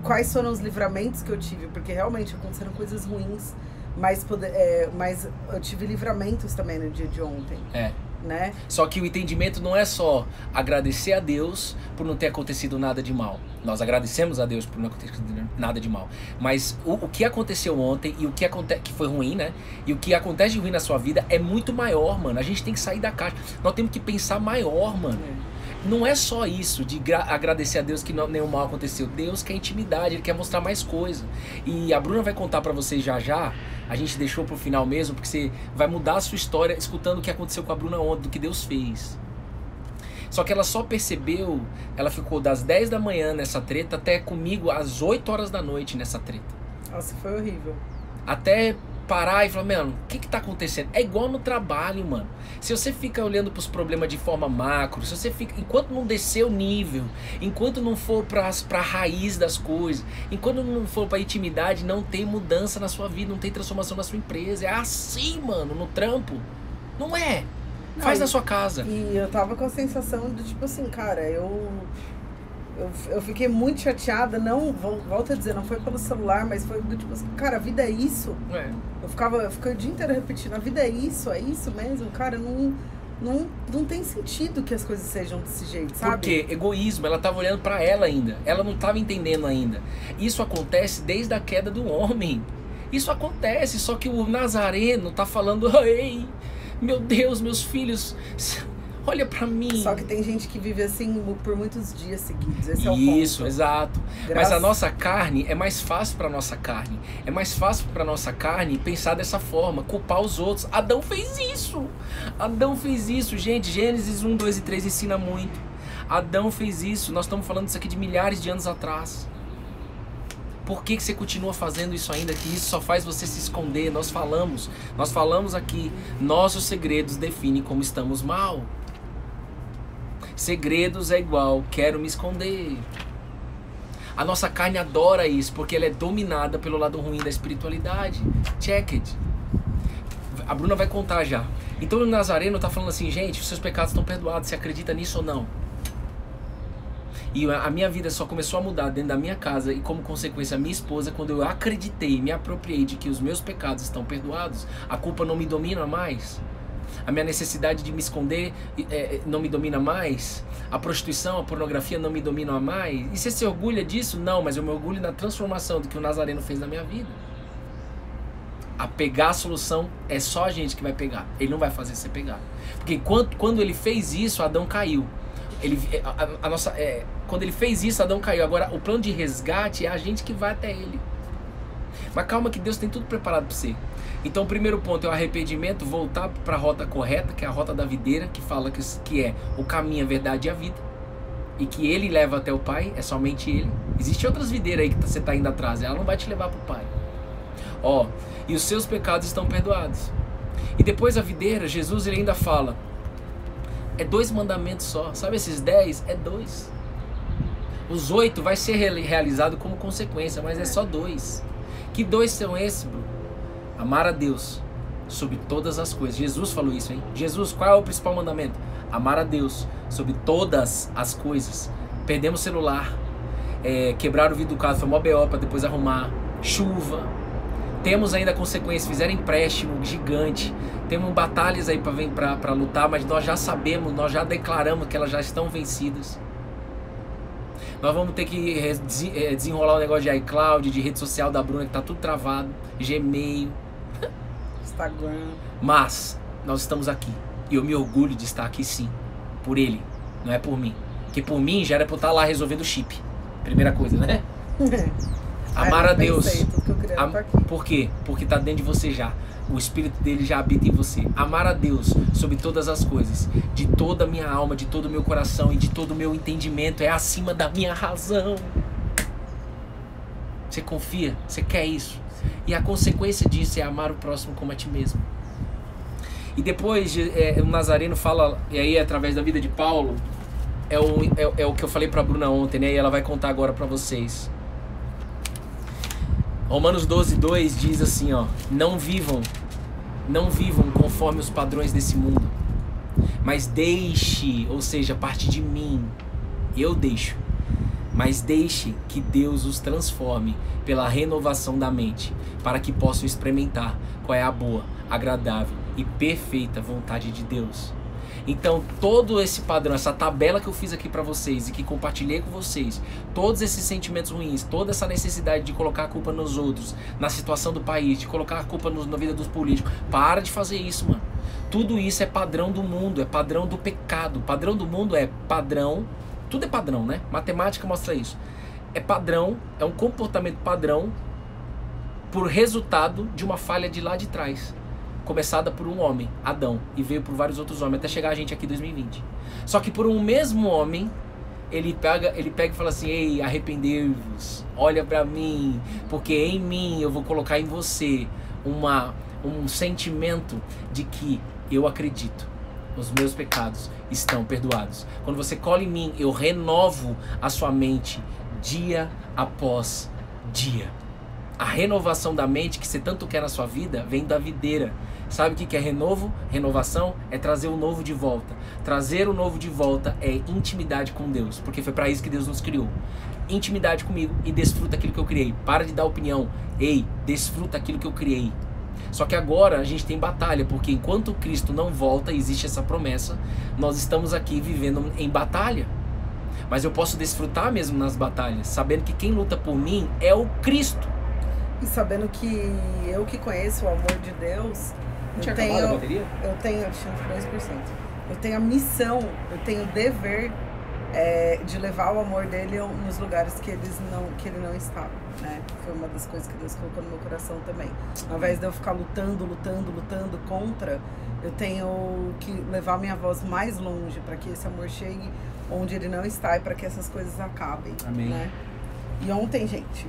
Speaker 2: quais foram os livramentos que eu tive, porque realmente aconteceram coisas ruins, mas eu tive livramentos também no dia de ontem. Né?
Speaker 1: Só que o entendimento não é só agradecer a Deus por não ter acontecido nada de mal. Nós agradecemos a Deus por não ter acontecido nada de mal. Mas o que aconteceu ontem e o que foi ruim, né? E o que acontece de ruim na sua vida é muito maior, mano. A gente tem que sair da caixa. Nós temos que pensar maior, mano. não é só isso de agradecer a Deus que nenhum mal aconteceu. Deus quer intimidade, Ele quer mostrar mais coisa. E a Bruna vai contar pra vocês já já. A gente deixou pro final mesmo, porque você vai mudar a sua história escutando o que aconteceu com a Bruna ontem, do que Deus fez. Só que ela só percebeu, ela ficou das 10 da manhã nessa treta até comigo às 8 horas da noite nessa treta.
Speaker 2: Nossa, foi horrível.
Speaker 1: Até parar e falar, mano, o que tá acontecendo? É igual no trabalho, mano. Se você fica olhando pros problemas de forma macro, se você fica, enquanto não descer o nível, enquanto não for pra raiz das coisas, enquanto não for pra intimidade, não tem mudança na sua vida, não tem transformação na sua empresa. É assim, mano, no trampo. Não é. Faz na sua casa.
Speaker 2: E eu tava com a sensação de, tipo assim, cara, eu fiquei muito chateada, não, volto a dizer, não foi pelo celular, mas foi do tipo assim, cara, a vida é isso.
Speaker 1: É.
Speaker 2: Eu fiquei o dia inteiro repetindo, a vida é isso mesmo, cara, não tem sentido que as coisas sejam desse jeito, sabe?
Speaker 1: Por quê? Egoísmo, ela tava olhando pra ela ainda, ela não tava entendendo ainda. Isso acontece desde a queda do homem. Isso acontece, só que o Nazareno tá falando, ei, meu Deus, meus filhos, olha pra mim.
Speaker 2: Só que tem gente que vive assim por muitos dias seguidos. Esse é o ponto.
Speaker 1: Isso, exato. Mas a nossa carne, é mais fácil pra nossa carne. É mais fácil pra nossa carne pensar dessa forma, culpar os outros. Adão fez isso. Adão fez isso, gente. Gênesis 1, 2 e 3 ensina muito. Adão fez isso. Nós estamos falando isso aqui de milhares de anos atrás. Por que você continua fazendo isso ainda? Que isso só faz você se esconder. Nós falamos aqui, nossos segredos definem como estamos mal. Segredos é igual, quero me esconder. A nossa carne adora isso, porque ela é dominada pelo lado ruim da espiritualidade. Check it. A Bruna vai contar já. Então o Nazareno tá falando assim, gente, seus pecados estão perdoados, você acredita nisso ou não? E a minha vida só começou a mudar dentro da minha casa e como consequência a minha esposa, quando eu acreditei, me apropriei de que os meus pecados estão perdoados, a culpa não me domina mais. A minha necessidade de me esconder não me domina mais. A prostituição, a pornografia não me dominam mais. E você se orgulha disso? Não, mas eu me orgulho na transformação do que o Nazareno fez na minha vida. A pegar a solução é só a gente que vai pegar. Ele não vai fazer você pegar. Porque quando ele fez isso, Adão caiu. Quando ele fez isso, Adão caiu. Agora, o plano de resgate é a gente que vai até ele. Mas calma que Deus tem tudo preparado para você. Então o primeiro ponto é o arrependimento, voltar para a rota correta, que é a rota da videira, que fala que é o caminho, a verdade e a vida. E que ele leva até o Pai, é somente ele. Existem outras videiras aí que você está indo atrás, ela não vai te levar para o Pai. E os seus pecados estão perdoados. E depois a videira, Jesus ele ainda fala, é 2 mandamentos só, sabe esses 10? É 2. Os 8 vai ser realizado como consequência, mas é só 2. Que 2 são esses, Bruno? Amar a Deus sobre todas as coisas. Jesus falou isso, hein? Jesus, qual é o principal mandamento? Amar a Deus sobre todas as coisas. Perdemos o celular, quebraram o vidro do carro, foi mó BO para depois arrumar, chuva. Temos ainda consequências, fizeram empréstimo gigante. Temos batalhas aí para lutar, mas nós já sabemos, nós já declaramos que elas já estão vencidas. Nós vamos ter que desenrolar o negócio de iCloud, de rede social da Bruna, que tá tudo travado, Gmail,
Speaker 2: Instagram.
Speaker 1: Mas nós estamos aqui. E eu me orgulho de estar aqui sim. Por ele, não é por mim. Porque por mim já era pra eu estar lá resolvendo o chip. Primeira coisa, né? Amar a Deus. Por quê? Porque tá dentro de você já. O Espírito dele já habita em você. Amar a Deus sobre todas as coisas, de toda a minha alma, de todo o meu coração e de todo o meu entendimento, é acima da minha razão. Você confia? Você quer isso? E a consequência disso é amar o próximo como a ti mesmo. E depois o Nazareno fala, e aí através da vida de Paulo, é o que eu falei pra Bruna ontem, né? E ela vai contar agora pra vocês. Romanos 12:2 diz assim, não vivam conforme os padrões desse mundo, mas deixe, ou seja, parte de mim, eu deixo, mas deixe que Deus os transforme pela renovação da mente, para que possam experimentar qual é a boa, agradável e perfeita vontade de Deus. Então todo esse padrão, essa tabela que eu fiz aqui para vocês e que compartilhei com vocês, todos esses sentimentos ruins, toda essa necessidade de colocar a culpa nos outros, na situação do país, de colocar a culpa na vida dos políticos, para de fazer isso, mano. Tudo isso é padrão do mundo, é padrão do pecado. Padrão do mundo é padrão, tudo é padrão, né? Matemática mostra isso. É padrão, é um comportamento padrão por resultado de uma falha de lá de trás. Começada por um homem, Adão, e veio por vários outros homens, até chegar a gente aqui em 2020. Só que por um mesmo homem, ele pega e fala assim: ei, arrependei-vos, olha pra mim, porque em mim eu vou colocar em você um sentimento de que eu acredito, os meus pecados estão perdoados. Quando você cola em mim, eu renovo a sua mente dia após dia. A renovação da mente que você tanto quer na sua vida vem da videira. Sabe o que é renovo? Renovação é trazer o novo de volta. Trazer o novo de volta é intimidade com Deus, porque foi para isso que Deus nos criou. Intimidade comigo e desfruta aquilo que eu criei. Para de dar opinião. Ei, desfruta aquilo que eu criei. Só que agora a gente tem batalha, porque enquanto Cristo não volta, existe essa promessa, nós estamos aqui vivendo em batalha. Mas eu posso desfrutar mesmo nas batalhas, sabendo que quem luta por mim é o Cristo.
Speaker 2: E sabendo que eu que conheço o amor de Deus, eu tinha a bateria? Eu tinha 2%. Eu tenho a missão, eu tenho o dever de levar o amor dele nos lugares que ele não estava, né? Foi uma das coisas que Deus colocou no meu coração também. Ao invés de eu ficar lutando contra, eu tenho que levar minha voz mais longe para que esse amor chegue onde ele não está e para que essas coisas acabem.
Speaker 1: Amém.
Speaker 2: Né? E ontem, gente,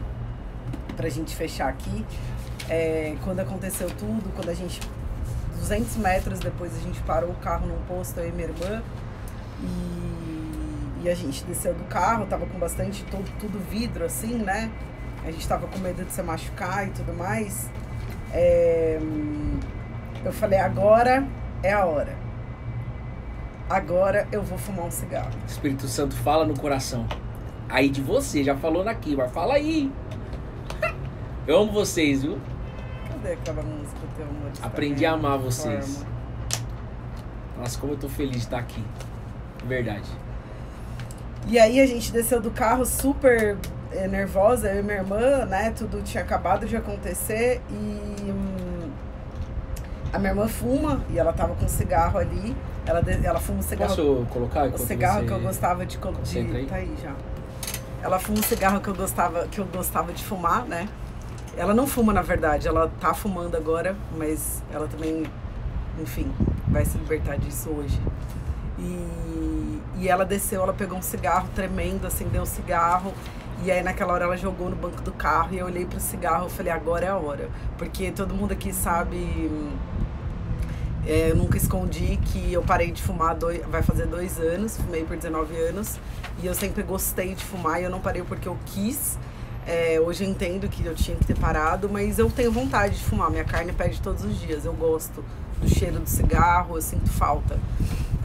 Speaker 2: pra gente fechar aqui, quando aconteceu tudo, quando a gente, 200 metros depois, a gente parou o carro num posto, eu e minha irmã, e a gente desceu do carro, tava com bastante, tudo vidro assim, né? A gente tava com medo de se machucar e tudo mais. Eu falei, agora é a hora. Agora eu vou fumar um cigarro.
Speaker 1: O Espírito Santo fala no coração. Aí de você, já falou naqui, mas fala aí. Eu amo vocês, viu?
Speaker 2: Cadê aquela música Teu Amor?
Speaker 1: Aprendi a amar vocês. Nossa, como eu tô feliz de estar aqui. Verdade.
Speaker 2: E aí a gente desceu do carro super nervosa, eu e minha irmã, né? Tudo tinha acabado de acontecer e a minha irmã fuma e ela tava com um cigarro ali. Ela fuma um cigarro.
Speaker 1: Posso colocar?
Speaker 2: O cigarro que eu gostava de colocar. Tá aí já. Ela fuma um cigarro que eu gostava de fumar, né? Ela não fuma, na verdade, ela tá fumando agora, mas ela também, enfim, vai se libertar disso hoje. E ela desceu, ela pegou um cigarro tremendo, acendeu o cigarro, e aí naquela hora ela jogou no banco do carro, e eu olhei pro cigarro e falei, agora é a hora. Porque todo mundo aqui sabe, eu nunca escondi que eu parei de fumar, vai fazer 2 anos, fumei por 19 anos, e eu sempre gostei de fumar, e eu não parei porque eu quis. Hoje eu entendo que eu tinha que ter parado, mas eu tenho vontade de fumar, minha carne pede todos os dias, eu gosto do cheiro do cigarro, eu sinto falta.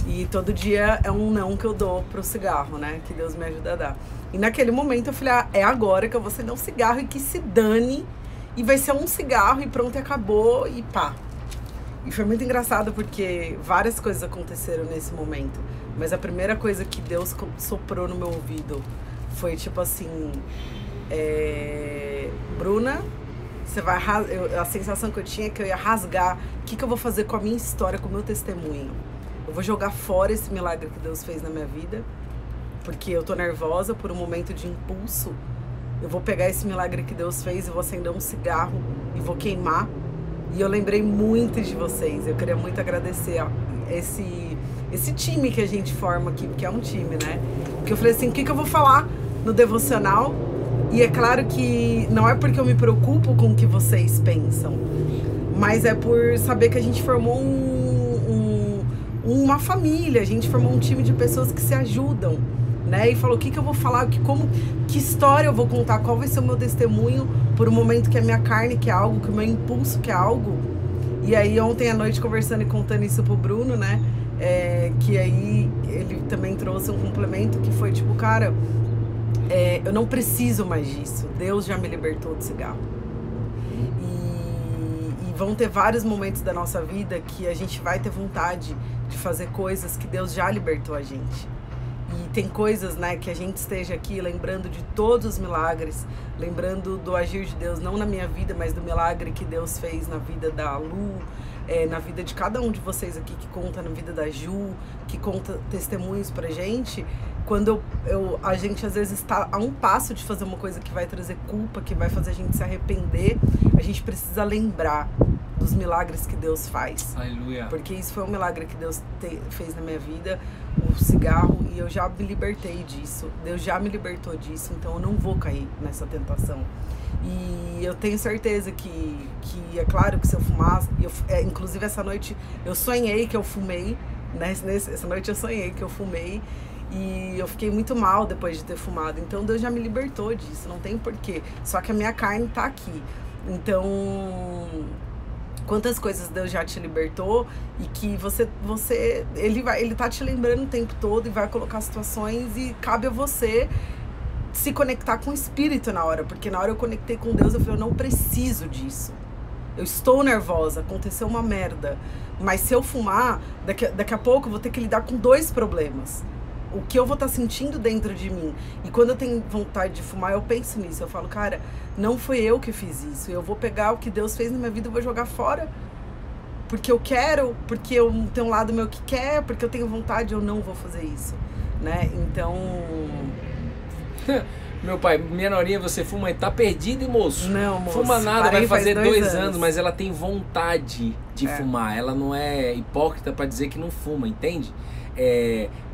Speaker 2: E todo dia é um não que eu dou pro cigarro, né? Que Deus me ajuda a dar. E naquele momento eu falei, é agora que eu vou acender um cigarro e que se dane. E vai ser um cigarro e pronto, e acabou e pá. E foi muito engraçado porque várias coisas aconteceram nesse momento. Mas a primeira coisa que Deus soprou no meu ouvido foi tipo assim... Bruna, você vai a sensação que eu tinha é que eu ia rasgar. O que eu vou fazer com a minha história, com o meu testemunho? Eu vou jogar fora esse milagre que Deus fez na minha vida, porque eu tô nervosa por um momento de impulso. Eu vou pegar esse milagre que Deus fez e vou acender um cigarro e vou queimar. E eu lembrei muito de vocês. Eu queria muito agradecer esse time que a gente forma aqui, porque é um time, né? Porque eu falei assim, o que eu vou falar no devocional? E é claro que não é porque eu me preocupo com o que vocês pensam, mas é por saber que a gente formou uma família, a gente formou um time de pessoas que se ajudam, né? E falou o que eu vou falar, que história eu vou contar, qual vai ser o meu testemunho por um momento que a minha carne quer algo, que o meu impulso quer algo. E aí ontem à noite conversando e contando isso pro Bruno, né? Que aí ele também trouxe um complemento que foi tipo, cara... eu não preciso mais disso. Deus já me libertou do cigarro. E vão ter vários momentos da nossa vida que a gente vai ter vontade de fazer coisas que Deus já libertou a gente. E tem coisas, né, que a gente esteja aqui lembrando de todos os milagres, lembrando do agir de Deus, não na minha vida, mas do milagre que Deus fez na vida da Lu, na vida de cada um de vocês aqui, que conta na vida da Ju, que conta testemunhos pra gente. Quando a gente às vezes está a um passo de fazer uma coisa que vai trazer culpa, que vai fazer a gente se arrepender, a gente precisa lembrar dos milagres que Deus faz.
Speaker 1: Aleluia.
Speaker 2: Porque isso foi um milagre que Deus fez na minha vida, o cigarro, e eu já me libertei disso. Deus já me libertou disso, então eu não vou cair nessa tentação. E eu tenho certeza que é claro que se eu fumasse, inclusive essa noite eu sonhei que eu fumei, né? Essa noite eu sonhei que eu fumei e eu fiquei muito mal depois de ter fumado. Então Deus já me libertou disso, não tem porquê. Só que a minha carne tá aqui. Então, quantas coisas Deus já te libertou e que ele tá te lembrando o tempo todo e vai colocar situações e cabe a você se conectar com o Espírito na hora, porque na hora eu conectei com Deus, eu falei, eu não preciso disso. Eu estou nervosa, aconteceu uma merda, mas se eu fumar, daqui a pouco eu vou ter que lidar com 2 problemas. O que eu vou estar sentindo dentro de mim. E quando eu tenho vontade de fumar, eu penso nisso. Eu falo, cara, não foi eu que fiz isso. Eu vou pegar o que Deus fez na minha vida e vou jogar fora. Porque eu quero, porque eu tenho um lado meu que quer, porque eu tenho vontade, eu não vou fazer isso, né? Então...
Speaker 1: Meu pai, minha norinha, você fuma e tá perdida, moço.
Speaker 2: Não, moço.
Speaker 1: Fuma nada, vai fazer 2
Speaker 2: anos,
Speaker 1: mas ela tem vontade de fumar. Ela não é hipócrita pra dizer que não fuma, entende?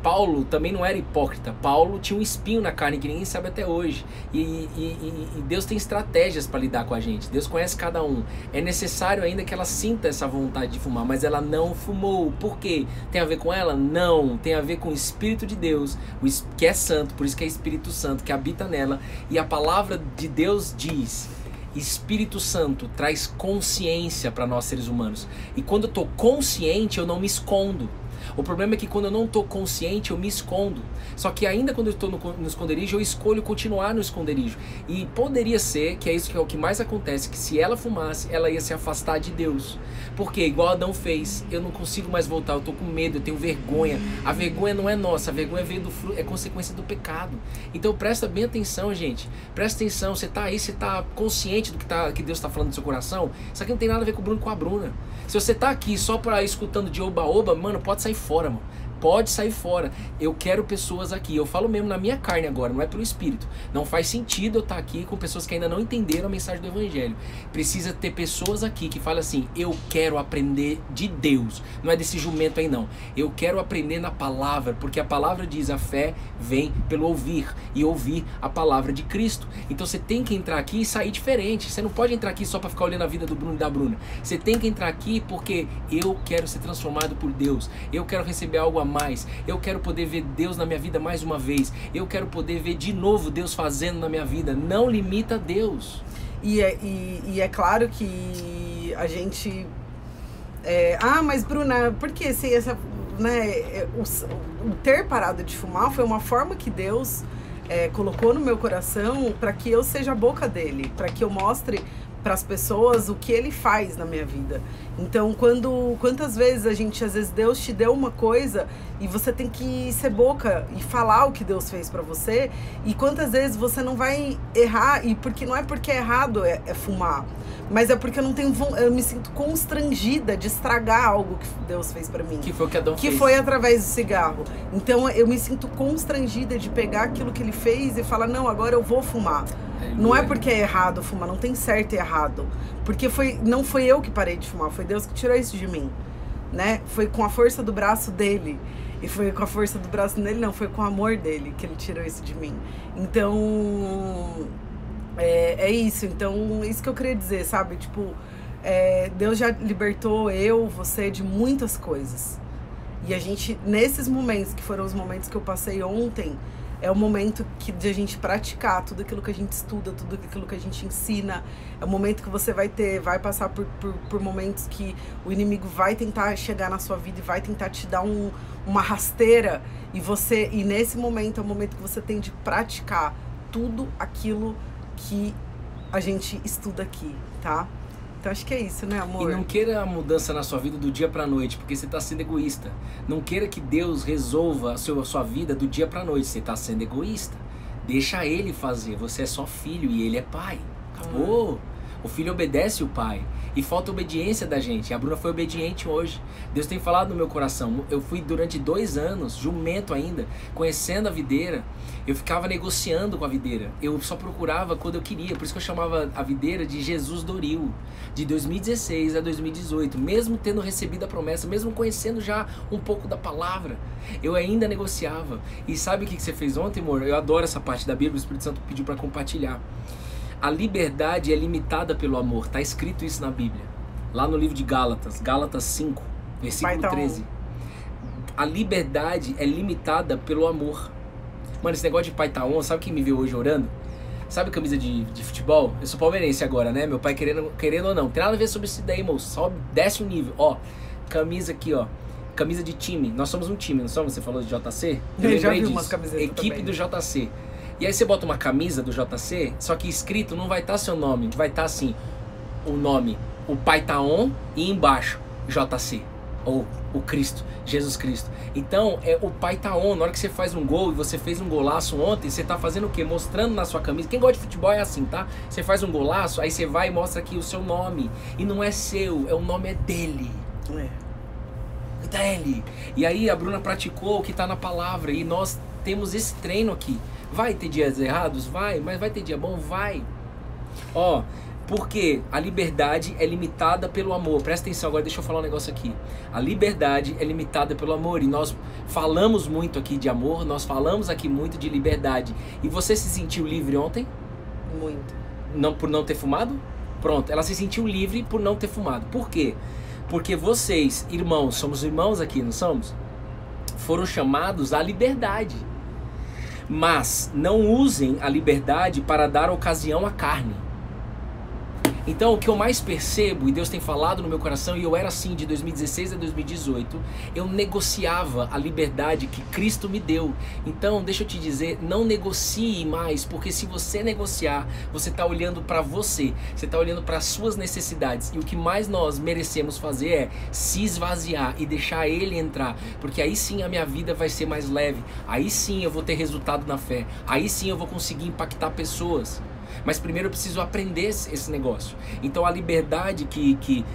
Speaker 1: Paulo também não era hipócrita. Paulo tinha um espinho na carne que ninguém sabe até hoje. E Deus tem estratégias para lidar com a gente. Deus conhece cada um. É necessário ainda que ela sinta essa vontade de fumar, mas ela não fumou. Por quê? Tem a ver com ela? Não. Tem a ver com o Espírito de Deus, que é santo, por isso que é Espírito Santo, que habita nela. E a palavra de Deus diz: Espírito Santo traz consciência para nós seres humanos. E quando eu estou consciente, eu não me escondo. O problema é que quando eu não estou consciente, eu me escondo. Só que ainda quando eu estou no esconderijo, eu escolho continuar no esconderijo. E poderia ser, que é isso que é o que mais acontece, que se ela fumasse, ela ia se afastar de Deus. Porque, igual Adão fez, eu não consigo mais voltar, eu estou com medo, eu tenho vergonha. A vergonha não é nossa, a vergonha veio é consequência do pecado. Então presta bem atenção, gente. Presta atenção, você está aí, você está consciente do que Deus está falando no seu coração? Isso aqui não tem nada a ver com o Bruno e com a Bruna. Se você está aqui só para escutando de oba-oba, mano, pode sair fora, mano. Pode sair fora. Eu quero pessoas aqui. Eu falo mesmo na minha carne agora, não é pelo Espírito. Não faz sentido eu estar aqui com pessoas que ainda não entenderam a mensagem do Evangelho. Precisa ter pessoas aqui que falam assim: eu quero aprender de Deus. Não é desse jumento aí não. Eu quero aprender na palavra, porque a palavra diz: a fé vem pelo ouvir, e ouvir a palavra de Cristo. Então você tem que entrar aqui e sair diferente. Você não pode entrar aqui só para ficar olhando a vida do Bruno e da Bruna. Você tem que entrar aqui porque eu quero ser transformado por Deus. Eu quero receber algo a mais. Eu quero poder ver Deus na minha vida mais uma vez. Eu quero poder ver de novo Deus fazendo na minha vida. Não limita Deus.
Speaker 2: E é claro que a gente... mas Bruna, por que se essa, né, o ter parado de fumar foi uma forma que Deus colocou no meu coração para que eu seja a boca dele, para que eu mostre para as pessoas o que ele faz na minha vida. Então, quantas vezes às vezes Deus te deu uma coisa e você tem que ser boca e falar o que Deus fez para você, e quantas vezes você não vai errar, e porque não é porque é errado é fumar, mas é porque eu me sinto constrangida de estragar algo que Deus fez para mim.
Speaker 1: Que foi o que Adão fez.
Speaker 2: Que foi através do cigarro. Então eu me sinto constrangida de pegar aquilo que ele fez e falar: não, agora eu vou fumar. Não é porque é errado fumar, não tem certo e errado. Porque não foi eu que parei de fumar, foi Deus que tirou isso de mim, né? Foi com a força do braço dele. E foi com a força do braço dele, não, foi com o amor dele que ele tirou isso de mim. Então, é isso. Então, isso que eu queria dizer, sabe? Tipo, Deus já libertou você de muitas coisas. E a gente, nesses momentos, que foram os momentos que eu passei ontem, é o momento de a gente praticar tudo aquilo que a gente estuda, tudo aquilo que a gente ensina. É o momento que você vai passar por momentos que o inimigo vai tentar chegar na sua vida e vai tentar te dar uma rasteira. E nesse momento é o momento que você tem de praticar tudo aquilo que a gente estuda aqui, tá? Então acho que é isso, né, amor?
Speaker 1: E não queira a mudança na sua vida do dia pra noite, porque você tá sendo egoísta. Não queira que Deus resolva a sua vida do dia pra noite, você tá sendo egoísta. Deixa Ele fazer, você é só filho e Ele é pai. Acabou. O filho obedece o pai. E falta obediência da gente. A Bruna foi obediente hoje. Deus tem falado no meu coração. Eu fui durante 2 anos, jumento ainda, conhecendo a videira. Eu ficava negociando com a videira. Eu só procurava quando eu queria. Por isso que eu chamava a videira de Jesus Doril. De 2016 a 2018. Mesmo tendo recebido a promessa, mesmo conhecendo já um pouco da palavra, eu ainda negociava. E sabe o que você fez ontem, amor? Eu adoro essa parte da Bíblia. O Espírito Santo pediu para compartilhar. A liberdade é limitada pelo amor. Está escrito isso na Bíblia. Lá no livro de Gálatas, Gálatas 5, versículo 13. A liberdade é limitada pelo amor. Mano, esse negócio de pai tá on, sabe quem me viu hoje orando? Sabe a camisa de futebol? Eu sou palmeirense agora, né? Meu pai querendo ou não. Tem nada a ver sobre isso daí, moço. Sobe, desce o nível. Ó, camisa aqui, ó. Camisa de time. Nós somos um time, não somos? Você falou de JC?
Speaker 2: Eu já vi umas camisetas
Speaker 1: Equipe
Speaker 2: também.
Speaker 1: do JC. E aí você bota uma camisa do JC, só que escrito não vai estar seu nome, vai estar assim, o nome, o pai tá on e embaixo, JC, ou o Cristo, Jesus Cristo. Então, o pai tá on, na hora que você faz um gol, e você fez um golaço ontem, você tá fazendo o quê? Mostrando na sua camisa. Quem gosta de futebol é assim, tá? Você faz um golaço, aí você vai e mostra aqui o seu nome, e não é seu, o nome é dele. Dele. E aí a Bruna praticou o que tá na palavra, e nós temos esse treino aqui. Vai ter dias errados? Vai. Mas vai ter dia bom? Vai. Ó, porque a liberdade é limitada pelo amor. Presta atenção agora, deixa eu falar um negócio aqui. A liberdade é limitada pelo amor. E nós falamos muito aqui de amor, nós falamos aqui muito de liberdade. E você se sentiu livre ontem?
Speaker 2: Muito.
Speaker 1: Não, por não ter fumado? Pronto, ela se sentiu livre por não ter fumado. Por quê? Porque vocês, irmãos, somos irmãos aqui, não somos? Foram chamados à liberdade. Mas não usem a liberdade para dar ocasião à carne. Então o que eu mais percebo, e Deus tem falado no meu coração, e eu era assim de 2016 a 2018, eu negociava a liberdade que Cristo me deu. Então deixa eu te dizer, não negocie mais, porque se você negociar, você está olhando para você está olhando para as suas necessidades, e o que mais nós merecemos fazer é se esvaziar e deixar Ele entrar, porque aí sim a minha vida vai ser mais leve, aí sim eu vou ter resultado na fé, aí sim eu vou conseguir impactar pessoas. Mas primeiro eu preciso aprender esse negócio. Então a liberdade que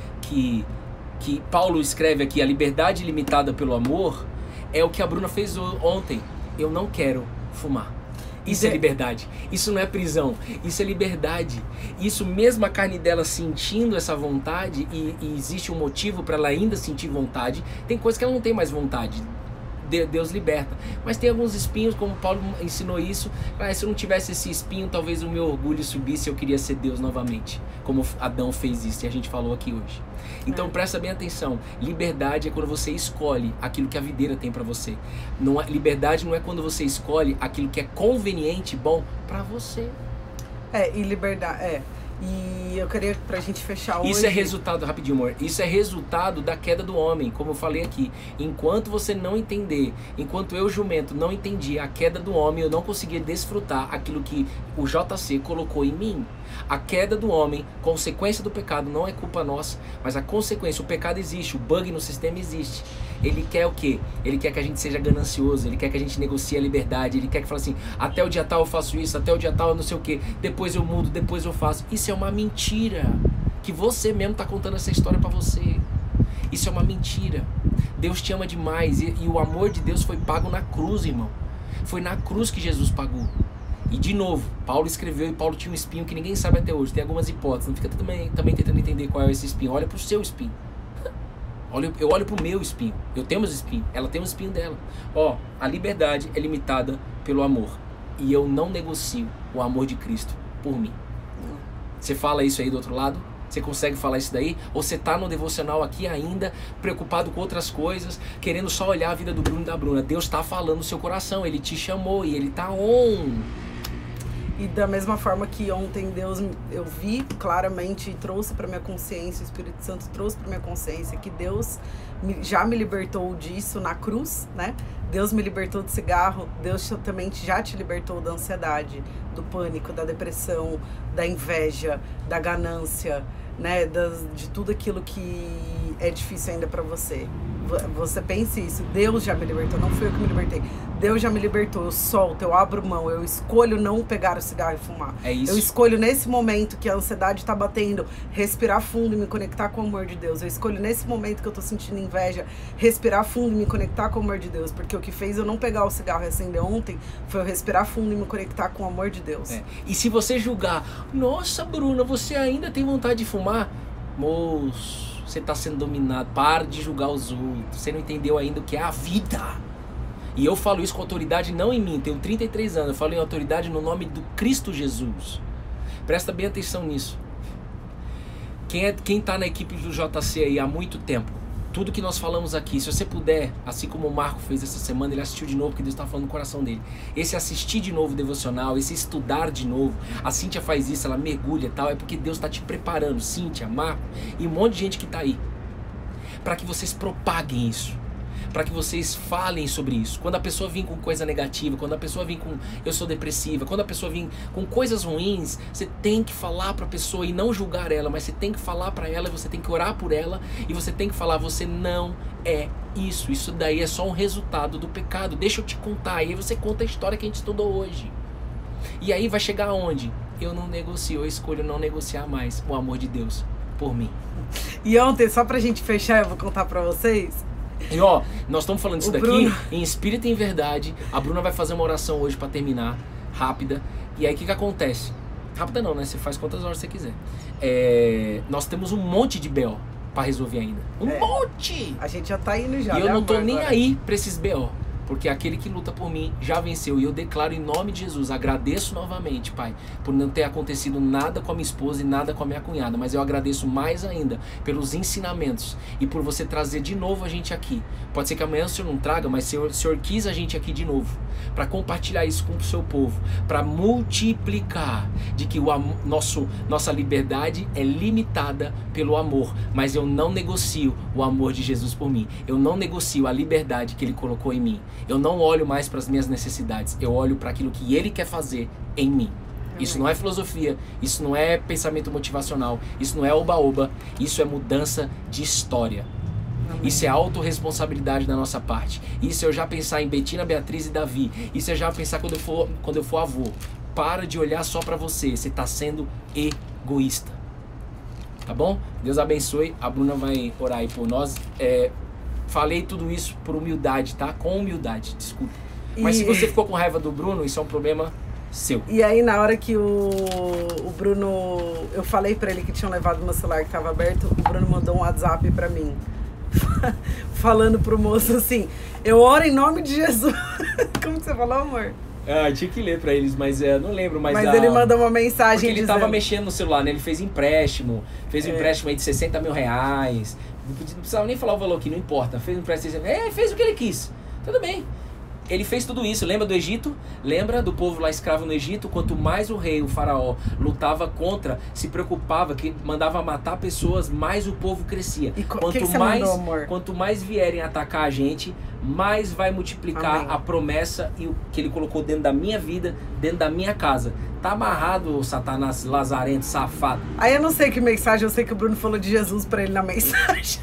Speaker 1: Paulo escreve aqui, a liberdade limitada pelo amor, é o que a Bruna fez ontem. Eu não quero fumar. Isso é liberdade. Isso não é prisão. Isso é liberdade. Isso mesmo a carne dela sentindo essa vontade, e existe um motivo para ela ainda sentir vontade. Tem coisas que ela não tem mais vontade. Deus liberta, mas tem alguns espinhos, como Paulo ensinou isso. Se eu não tivesse esse espinho, talvez o meu orgulho subisse, eu queria ser Deus novamente, como Adão fez isso, e a gente falou aqui hoje. Então presta bem atenção, liberdade é quando você escolhe aquilo que a videira tem para você. Liberdade não é quando você escolhe aquilo que é conveniente, bom para você.
Speaker 2: E liberdade, e eu queria, pra gente fechar hoje...
Speaker 1: Isso é resultado, rapidinho amor, isso é resultado da queda do homem, como eu falei aqui. Enquanto você não entender, enquanto eu, jumento, não entendi a queda do homem, eu não conseguia desfrutar aquilo que o JC colocou em mim. A queda do homem, consequência do pecado, não é culpa nossa, mas a consequência, o pecado existe, o bug no sistema existe. Ele quer o quê? Ele quer que a gente seja ganancioso, ele quer que a gente negocie a liberdade, ele quer que fale assim, até o dia tal eu faço isso, até o dia tal eu não sei o quê, depois eu mudo, depois eu faço. Isso é uma mentira, que você mesmo está contando essa história para você. Isso é uma mentira. Deus te ama demais, e o amor de Deus foi pago na cruz, irmão. Foi na cruz que Jesus pagou. E de novo, Paulo escreveu, e Paulo tinha um espinho que ninguém sabe até hoje, tem algumas hipóteses, não fica também tentando entender qual é esse espinho, olha pro seu espinho. Eu olho pro meu espinho, eu tenho meus espinhos, ela tem um espinho dela. A liberdade é limitada pelo amor, e eu não negocio o amor de Cristo por mim. Você fala isso aí do outro lado? Você consegue falar isso daí? Ou você tá no devocional aqui ainda, preocupado com outras coisas, querendo só olhar a vida do Bruno e da Bruna? Deus tá falando no seu coração, Ele te chamou e Ele tá on.
Speaker 2: E da mesma forma que ontem Deus, eu vi claramente e trouxe para minha consciência, o Espírito Santo trouxe para minha consciência que Deus já me libertou disso na cruz, né? Deus me libertou do cigarro, Deus também já te libertou da ansiedade, do pânico, da depressão, da inveja, da ganância, né, de tudo aquilo que é difícil ainda para você. Você pense isso, Deus já me libertou, não fui eu que me libertei. Deus já me libertou, eu solto, eu abro mão, eu escolho não pegar o cigarro e fumar.
Speaker 1: É isso.
Speaker 2: Eu escolho nesse momento que a ansiedade tá batendo, respirar fundo e me conectar com o amor de Deus. Eu escolho nesse momento que eu tô sentindo inveja, respirar fundo e me conectar com o amor de Deus. Porque o que fez eu não pegar o cigarro e acender ontem foi eu respirar fundo e me conectar com o amor de Deus.
Speaker 1: E se você julgar, nossa, Bruna, você ainda tem vontade de fumar? Moço, você tá sendo dominado, para de julgar os outros. Você não entendeu ainda o que é a vida. E eu falo isso com autoridade não em mim, tenho 33 anos, eu falo em autoridade no nome do Cristo Jesus. Presta bem atenção nisso. Quem tá na equipe do JC aí há muito tempo, tudo que nós falamos aqui, se você puder, assim como o Marco fez essa semana, ele assistiu de novo, porque Deus está falando no coração dele. Esse assistir de novo devocional, esse estudar de novo, a Cíntia faz isso, ela mergulha e tal, é porque Deus está te preparando, Cíntia, Marco e um monte de gente que tá aí, para que vocês propaguem isso. Para que vocês falem sobre isso. Quando a pessoa vir com coisa negativa, quando a pessoa vir com eu sou depressiva, quando a pessoa vir com coisas ruins, você tem que falar para a pessoa e não julgar ela, mas você tem que falar para ela, você tem que orar por ela e você tem que falar, você não é isso. Isso daí é só um resultado do pecado. Deixa eu te contar. E aí você conta a história que a gente estudou hoje. E aí vai chegar aonde? Eu não negocio, eu escolho não negociar mais o amor de Deus por mim.
Speaker 2: E ontem, só pra gente fechar, eu vou contar pra vocês.
Speaker 1: E ó, nós estamos falando isso daqui
Speaker 2: Bruno,
Speaker 1: em espírito e em verdade. A Bruna vai fazer uma oração hoje pra terminar, rápida. E aí o que acontece? Rápida não, né? Você faz quantas horas você quiser. Nós temos um monte de BO pra resolver ainda. Um monte!
Speaker 2: A gente já tá indo já.
Speaker 1: E eu não tô nem aí pra esses BO. Porque aquele que luta por mim já venceu. E eu declaro em nome de Jesus, agradeço novamente, Pai, por não ter acontecido nada com a minha esposa e nada com a minha cunhada. Mas eu agradeço mais ainda pelos ensinamentos e por você trazer de novo a gente aqui. Pode ser que amanhã o Senhor não traga, mas o Senhor quis a gente aqui de novo. Para compartilhar isso com o seu povo. Para multiplicar de que nossa liberdade é limitada pelo amor. Mas eu não negocio o amor de Jesus por mim. Eu não negocio a liberdade que Ele colocou em mim. Eu não olho mais para as minhas necessidades, eu olho para aquilo que Ele quer fazer em mim. Isso não é filosofia, isso não é pensamento motivacional, isso não é oba-oba, isso é mudança de história. Isso é autorresponsabilidade da nossa parte. Isso é eu já pensar em Betina, Beatriz e Davi. Isso é já pensar quando eu for avô. Para de olhar só para você, você está sendo egoísta. Tá bom? Deus abençoe, a Bruna vai orar aí por nós. Falei tudo isso por humildade, tá? Com humildade, desculpa. Mas se você ficou com raiva do Bruno, isso é um problema seu.
Speaker 2: E aí na hora que o Bruno... Eu falei pra ele que tinham levado meu celular que tava aberto, o Bruno mandou um WhatsApp pra mim. Falando pro moço assim, eu oro em nome de Jesus. Como que você falou, amor?
Speaker 1: Tinha que ler pra eles, mas não lembro. Mas
Speaker 2: ele mandou uma mensagem
Speaker 1: porque ele
Speaker 2: dizendo...
Speaker 1: tava mexendo no celular, né? Ele fez empréstimo. Fez um empréstimo aí de 60 mil reais. Não precisava nem falar o valor aqui, não importa. Fez um empréstimo. Fez o que ele quis. Tudo bem. Ele fez tudo isso. Lembra do Egito? Lembra do povo lá escravo no Egito? Quanto mais o rei, o faraó, lutava contra, se preocupava, que mandava matar pessoas, mais o povo crescia.
Speaker 2: E quanto
Speaker 1: mais vierem atacar a gente, mais vai multiplicar
Speaker 2: Amém.
Speaker 1: a promessa e o que ele colocou dentro da minha vida, dentro da minha casa. Tá amarrado, Satanás lazarento, safado.
Speaker 2: Aí eu não sei que mensagem, eu sei que o Bruno falou de Jesus pra ele na mensagem.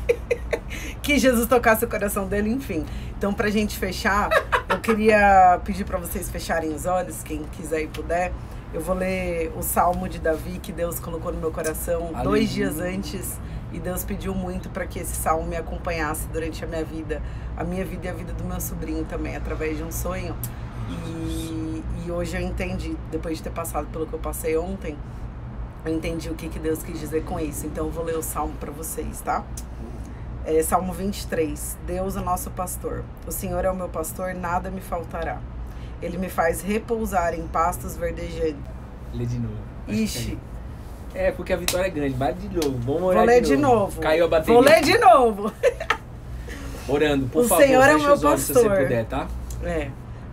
Speaker 2: Que Jesus tocasse o coração dele, enfim. Então, pra gente fechar, eu queria pedir pra vocês fecharem os olhos, quem quiser e puder. Eu vou ler o Salmo de Davi, que Deus colocou no meu coração. Aleluia. 2 dias antes. E Deus pediu muito para que esse salmo me acompanhasse durante a minha vida e a vida do meu sobrinho também, através de um sonho. E hoje eu entendi, depois de ter passado pelo que eu passei ontem, eu entendi o que Deus quis dizer com isso. Então eu vou ler o salmo para vocês, tá? Salmo 23. Deus é nosso pastor. O Senhor é o meu pastor, nada me faltará. Ele me faz repousar em pastos verdejantes.
Speaker 1: Lê de novo.
Speaker 2: Ixi.
Speaker 1: Porque a vitória é grande. Vai de novo. Vamos orar.
Speaker 2: Vou ler de novo.
Speaker 1: Caiu a bateria.
Speaker 2: Vou ler de novo.
Speaker 1: Orando, por favor.
Speaker 2: O Senhor é o meu
Speaker 1: pastor.
Speaker 2: pastor.
Speaker 1: Se você puder, tá?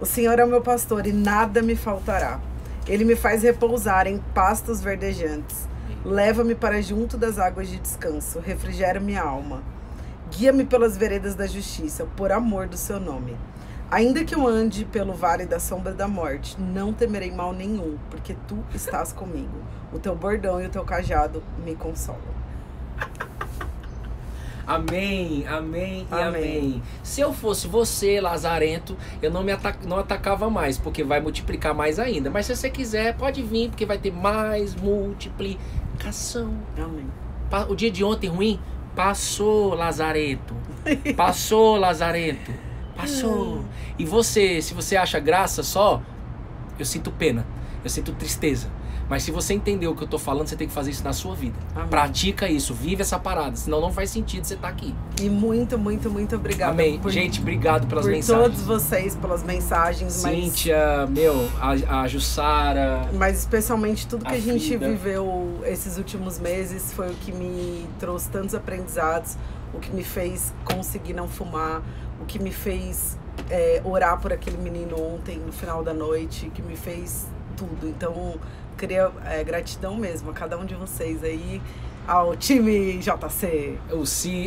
Speaker 2: O Senhor é o meu pastor e nada me faltará. Ele me faz repousar em pastos verdejantes. Leva-me para junto das águas de descanso. Refrigera minha alma. Guia-me pelas veredas da justiça, por amor do seu nome. Ainda que eu ande pelo vale da sombra da morte, não temerei mal nenhum, porque tu estás comigo. O teu bordão e o teu cajado me consolam.
Speaker 1: Amém, amém e amém. Se eu fosse você, Lazarento, eu não atacava mais, porque vai multiplicar mais ainda. Mas se você quiser, pode vir, porque vai ter mais multiplicação.
Speaker 2: Amém.
Speaker 1: O dia de ontem ruim, passou, Lazarento. Passou, Lazarento. Passou. E você, se você acha graça só, eu sinto pena, eu sinto tristeza. Mas se você entendeu o que eu tô falando, você tem que fazer isso na sua vida.
Speaker 2: Amém.
Speaker 1: Pratica isso, vive essa parada, senão não faz sentido você estar aqui.
Speaker 2: E muito, muito, muito obrigada.
Speaker 1: Amém. Gente, obrigado pelas mensagens.
Speaker 2: Por todos vocês, pelas mensagens.
Speaker 1: Cíntia, a Jussara.
Speaker 2: Mas especialmente tudo que a gente
Speaker 1: Frida.
Speaker 2: viveu esses últimos meses foi o que me trouxe tantos aprendizados, o que me fez conseguir não fumar, o que me fez orar por aquele menino ontem, no final da noite, que me fez tudo. Então, queria gratidão mesmo a cada um de vocês aí, ao time JC.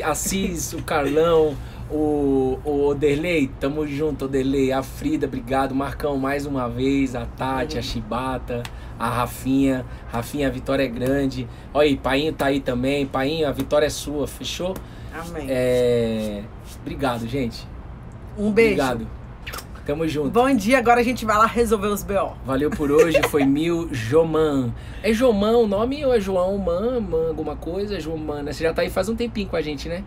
Speaker 1: A Cis, o Carlão, o Oderley, tamo junto, Oderley, a Frida, obrigado, Marcão mais uma vez, a Tati, a Chibata, a Rafinha, a vitória é grande. Olha aí, Painho tá aí também, Painho, a vitória é sua, fechou?
Speaker 2: Amém.
Speaker 1: Obrigado, gente.
Speaker 2: Um beijo.
Speaker 1: Obrigado. Tamo junto.
Speaker 2: Bom dia, agora a gente vai lá resolver os BO.
Speaker 1: Valeu por hoje, foi Joman. É Joman o nome ou é João Man, alguma coisa? Joman, né? Você já tá aí faz um tempinho com a gente, né?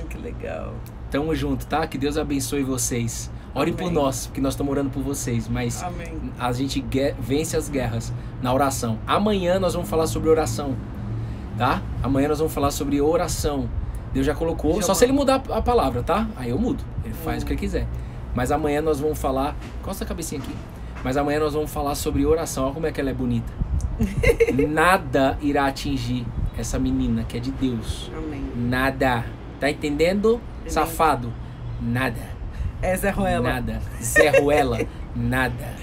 Speaker 2: Que legal.
Speaker 1: Tamo junto, tá? Que Deus abençoe vocês. Orem por nós, porque nós estamos orando por vocês, mas
Speaker 2: Amém.
Speaker 1: A gente vence as guerras na oração. Amanhã nós vamos falar sobre oração, tá? Amanhã nós vamos falar sobre oração. Deus já colocou, só se ele mudar a palavra, tá? Aí eu mudo, ele faz o que ele quiser. Mas amanhã nós vamos falar... Costa a cabecinha aqui. Mas amanhã nós vamos falar sobre oração. Olha como é que ela é bonita. Nada irá atingir essa menina que é de Deus.
Speaker 2: Amém.
Speaker 1: Nada. Tá entendendo?
Speaker 2: Amém.
Speaker 1: Safado. Nada.
Speaker 2: É Zé Ruela.
Speaker 1: Nada. Zé Ruela. Nada.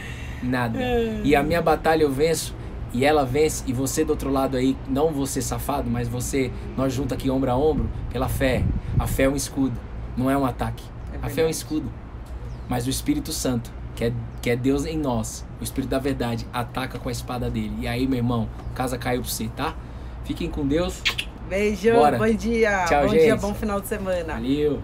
Speaker 1: Nada. E a minha batalha eu venço. E ela vence. E você do outro lado aí, não você safado, mas você, nós juntos aqui ombro a ombro, pela fé. A fé é um escudo. Não é um ataque. A fé é um escudo. Mas o Espírito Santo, que é Deus em nós, o Espírito da verdade, ataca com a espada dele. E aí, meu irmão, casa caiu pra você, tá? Fiquem com Deus.
Speaker 2: Beijo,
Speaker 1: Bora.
Speaker 2: bom dia.
Speaker 1: Tchau,
Speaker 2: bom
Speaker 1: gente.
Speaker 2: dia, bom final de semana.
Speaker 1: Valeu.